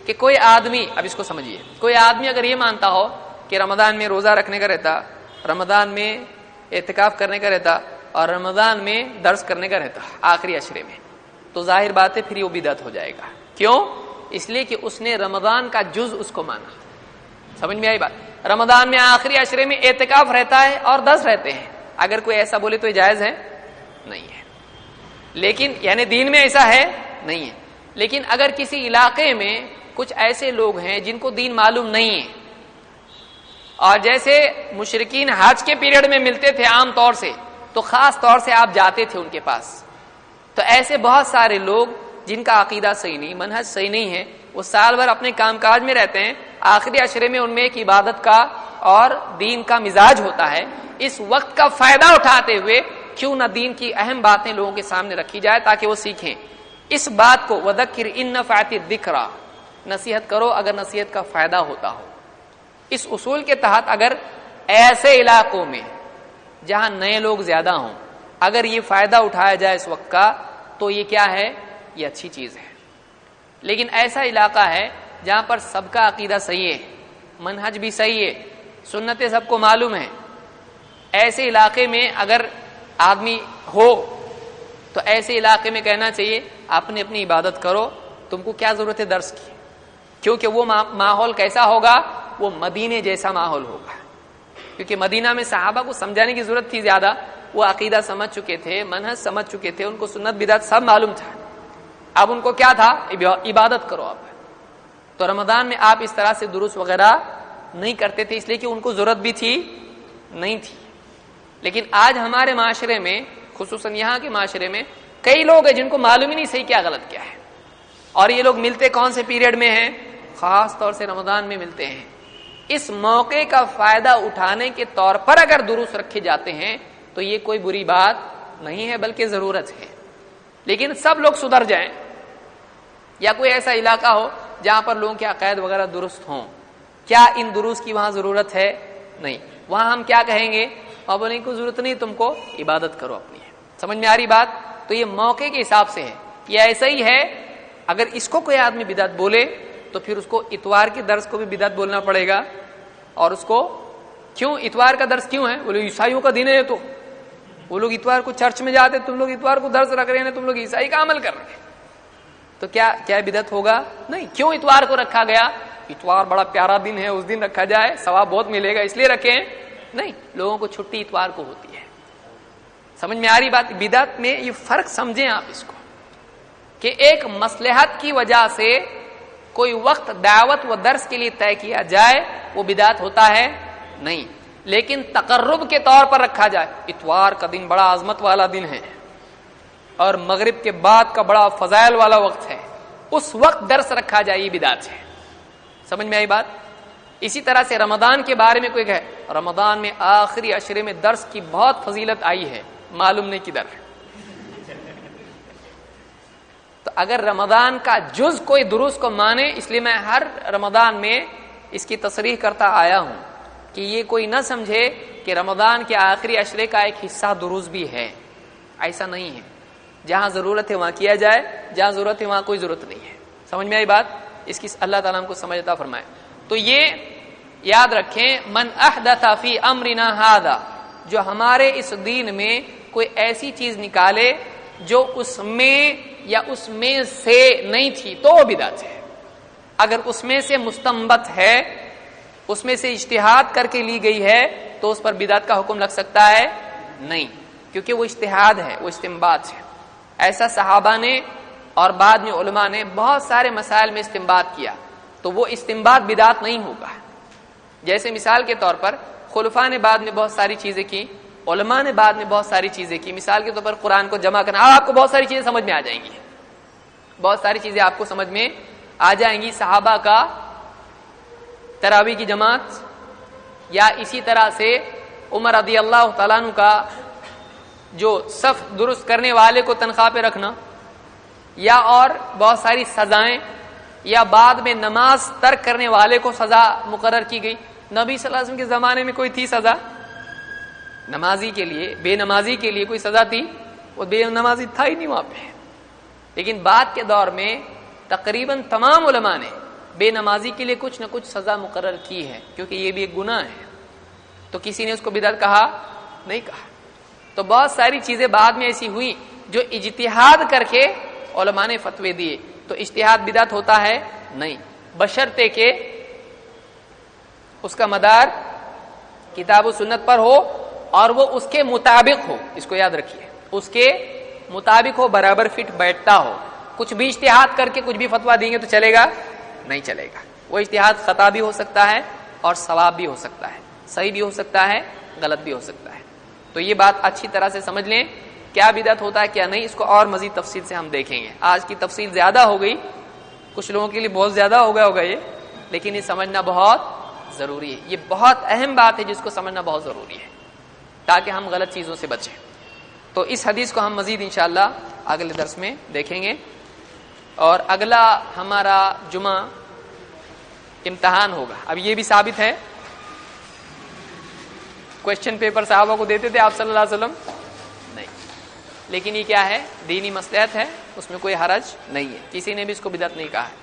Speaker 1: کہ کوئی آدمی، اب اس کو سمجھیے، کوئی آدمی اگر یہ مانتا ہو کہ رمضان میں روزہ رکھنے کا رہتا، رمضان میں اعتکاف کرنے کا رہتا اور رمضان میں درس کرنے کا رہتا آخری عشرے میں، تو ظاہر بات ہے پھر وہ بدعت ہو جائے گا۔ کیوں؟ اس لیے کہ اس نے رمضان کا جز اس کو مانا۔ سمجھ میں آئی بات؟ رمضان میں آخری عشرے میں اعتکاف رہتا ہے اور درس رہتے ہیں، اگر کوئی ایسا بولے تو یہ جائز ہے؟ نہیں ہے۔ لیکن یعنی دین میں ایسا ہے نہیں ہے، لیکن اگر کسی علاقے میں کچھ ایسے لوگ ہیں جن کو دین معلوم نہیں ہے، اور جیسے مشرکین حج کے پیریڈ میں ملتے تھے عام طور سے، تو خاص طور سے آپ جاتے تھے ان کے پاس، تو ایسے بہت سارے لوگ جن کا عقیدہ صحیح نہیں، منہج صحیح نہیں ہے، وہ سال بھر اپنے کام کاج میں رہتے ہیں، آخری عشرے میں ان میں ایک عبادت کا اور دین کا مزاج ہوتا ہے، اس وقت کا فائدہ اٹھاتے ہوئے کیوں نہ دین کی اہم باتیں لوگوں کے سامنے رکھی جائے تاکہ وہ سیکھیں۔ اس بات کو وذکر ان نفعت الذکری، نصیحت کرو اگر نصیحت کا فائدہ ہوتا ہو۔ اس اصول کے تحت اگر ایسے علاقوں میں جہاں نئے لوگ زیادہ ہوں اگر یہ فائدہ اٹھایا جائے اس وقت کا، تو یہ کیا ہے؟ یہ اچھی چیز ہے۔ لیکن ایسا علاقہ ہے جہاں پر سب کا عقیدہ صحیح ہے، منہج بھی صحیح ہے، سنتیں سب کو معلوم ہے، ایسے علاقے میں اگر آدمی ہو تو ایسے علاقے میں کہنا چاہیے اپنی اپنی عبادت کرو، تم کو کیا ضرورت ہے درس کی؟ کیونکہ وہ ماحول کیسا ہوگا؟ وہ مدینے جیسا ماحول ہوگا، کیونکہ مدینہ میں صحابہ کو سمجھانے کی ضرورت تھی زیادہ، وہ عقیدہ سمجھ چکے تھے، منہج سمجھ چکے تھے، ان کو سنت بدعت سب معلوم تھا۔ اب ان کو کیا تھا؟ عبادت کرو آپ۔ تو رمضان میں آپ اس طرح سے دروس وغیرہ نہیں کرتے تھے، اس لیے کہ ان کو ضرورت بھی تھی نہیں تھی۔ لیکن آج ہمارے معاشرے میں، خصوصاً یہاں کے معاشرے میں، کئی لوگ ہیں جن کو معلوم ہی نہیں صحیح کیا غلط کیا ہے، اور یہ لوگ ملتے کون سے پیریڈ میں ہیں؟ خاص طور سے رمضان میں ملتے ہیں۔ اس موقع کا فائدہ اٹھانے کے طور پر اگر دروس رکھے جاتے ہیں تو یہ کوئی بری بات نہیں ہے بلکہ ضرورت ہے، لیکن سب لوگ سدھر جائیں، یا کوئی ایسا علاقہ ہو جہاں پر لوگوں کے عقائد وغیرہ درست ہوں، کیا ان دروس کی وہاں ضرورت ہے؟ نہیں۔ وہاں ہم کیا کہیں گے؟ اور بولیں کوئی ضرورت نہیں، تم کو عبادت کرو اپنی ہے۔ سمجھ میں آ رہی بات؟ تو یہ موقع کے حساب سے ہے، یہ ایسا ہی ہے۔ اگر اس کو کوئی آدمی بدعت بولے تو پھر اس کو اتوار کے درس کو بھی بدعت بولنا پڑے گا، اور اس کو کیوں اتوار کا درس کیوں ہے؟ بولے عیسائیوں کا دن ہے، تو وہ لوگ اتوار کو چرچ میں جاتے، تم لوگ اتوار کو درس رکھ رہے ہیں، تم لوگ عیسائی کا عمل کر رہے ہیں، تو کیا بدعت ہوگا؟ نہیں۔ کیوں اتوار کو رکھا گیا؟ اتوار بڑا پیارا دن ہے، اس دن رکھا جائے، ثواب بہت ملے گا اس لیے رکھیں؟ نہیں، لوگوں کو چھٹی اتوار کو ہوتی ہے۔ سمجھ میں آ رہی بات؟ بدعت میں یہ فرق سمجھیں آپ اس کو، کہ ایک مصلحت کی وجہ سے کوئی وقت دعوت و درس کے لیے طے کیا جائے وہ بدعت ہوتا ہے نہیں، لیکن تقرب کے طور پر رکھا جائے، اتوار کا دن بڑا عظمت والا دن ہے اور مغرب کے بعد کا بڑا فضائل والا وقت ہے، اس وقت درس رکھا جائے، یہ بدعت ہے۔ سمجھ میں آئی بات؟ اسی طرح سے رمضان کے بارے میں کوئی کہے رمضان میں آخری عشرے میں درس کی بہت فضیلت آئی ہے، معلوم نہیں کدھر۔ تو اگر رمضان کا جز کوئی دروس کو مانے، اس لیے میں ہر رمضان میں اس کی تصریح کرتا آیا ہوں کہ یہ کوئی نہ سمجھے کہ رمضان کے آخری عشرے کا ایک حصہ دروس بھی ہے، ایسا نہیں ہے۔ جہاں ضرورت ہے وہاں کیا جائے، جہاں ضرورت ہے وہاں کوئی ضرورت نہیں ہے۔ سمجھ میں آئی بات؟ اس کی اللہ تعالیٰ ہم کو سمجھ عطا فرمائے۔ تو یہ یاد رکھیں، من احدث فی امرنا ھذا، جو ہمارے اس دین میں کوئی ایسی چیز نکالے جو اس میں یا اس میں سے نہیں تھی تو وہ بدعت ہے۔ اگر اس میں سے مستنبت ہے، اس میں سے اجتہاد کر کے لی گئی ہے، تو اس پر بدعت کا حکم لگ سکتا ہے؟ نہیں، کیونکہ وہ اجتہاد ہے، وہ استنباط ہے۔ ایسا صحابہ نے اور بعد میں علماء نے بہت سارے مسائل میں استنباط کیا، تو وہ استنباط بدعت نہیں ہوگا۔ جیسے مثال کے طور پر خلفاء نے بعد میں بہت ساری چیزیں کی، علماء نے بعد میں بہت ساری چیزیں کی۔ مثال کے طور پر قرآن کو جمع کرنا، آپ کو بہت ساری چیزیں سمجھ میں آ جائیں گی، بہت ساری چیزیں آپ کو سمجھ میں آ جائیں گی۔ صحابہ کا تراویح کی جماعت، یا اسی طرح سے عمر رضی اللہ تعالیٰ عنہ کا جو صف درست کرنے والے کو تنخواہ پہ رکھنا، یا اور بہت ساری سزائیں، یا بعد میں نماز ترک کرنے والے کو سزا مقرر کی گئی۔ نبی صلی اللہ علیہ وسلم کے زمانے میں کوئی تھی سزا؟ نمازی کے لیے، بے نمازی کے لیے کوئی سزا تھی؟ وہ بے نمازی تھا ہی نہیں وہاں پہ۔ لیکن بعد کے دور میں تقریباً تمام علماء نے بے نمازی کے لیے کچھ نہ کچھ سزا مقرر کی ہے، کیونکہ یہ بھی ایک گناہ ہے، تو کسی نے اس کو بدعت کہا نہیں کہا۔ تو بہت ساری چیزیں بعد میں ایسی ہوئی جو اجتہاد کر کے علماء نے فتوے دیے، تو اجتہاد بدعت ہوتا ہے نہیں، بشرطے کہ اس کا مدار کتاب و سنت پر ہو اور وہ اس کے مطابق ہو، اس کو یاد رکھیے، اس کے مطابق ہو، برابر فٹ بیٹھتا ہو۔ کچھ بھی اجتہاد کر کے کچھ بھی فتویٰ دیں گے تو چلے گا نہیں چلے گا، وہ اجتہاد خطا بھی ہو سکتا ہے اور ثواب بھی ہو سکتا ہے، صحیح بھی ہو سکتا ہے، غلط بھی ہو سکتا ہے۔ تو یہ بات اچھی طرح سے سمجھ لیں، کیا بدعت ہوتا ہے کیا نہیں، اس کو اور مزید تفصیل سے ہم دیکھیں گے۔ آج کی تفصیل زیادہ ہو گئی، کچھ لوگوں کے لیے بہت زیادہ ہو گیا ہوگا یہ، لیکن یہ سمجھنا بہت ضروری ہے، یہ بہت اہم بات ہے جس کو سمجھنا بہت ضروری ہے تاکہ ہم غلط چیزوں سے بچیں۔ تو اس حدیث کو ہم مزید انشاءاللہ اگلے درس میں دیکھیں گے، اور اگلا ہمارا جمعہ امتحان ہوگا۔ اب یہ بھی ثابت ہے، کوشچن پیپر صحابہ کو دیتے تھے آپ صلی اللہ علیہ وسلم نہیں، لیکن یہ کیا ہے، دینی مصلحت ہے، اس میں کوئی حرج نہیں ہے، کسی نے بھی اس کو بدعت نہیں کہا ہے۔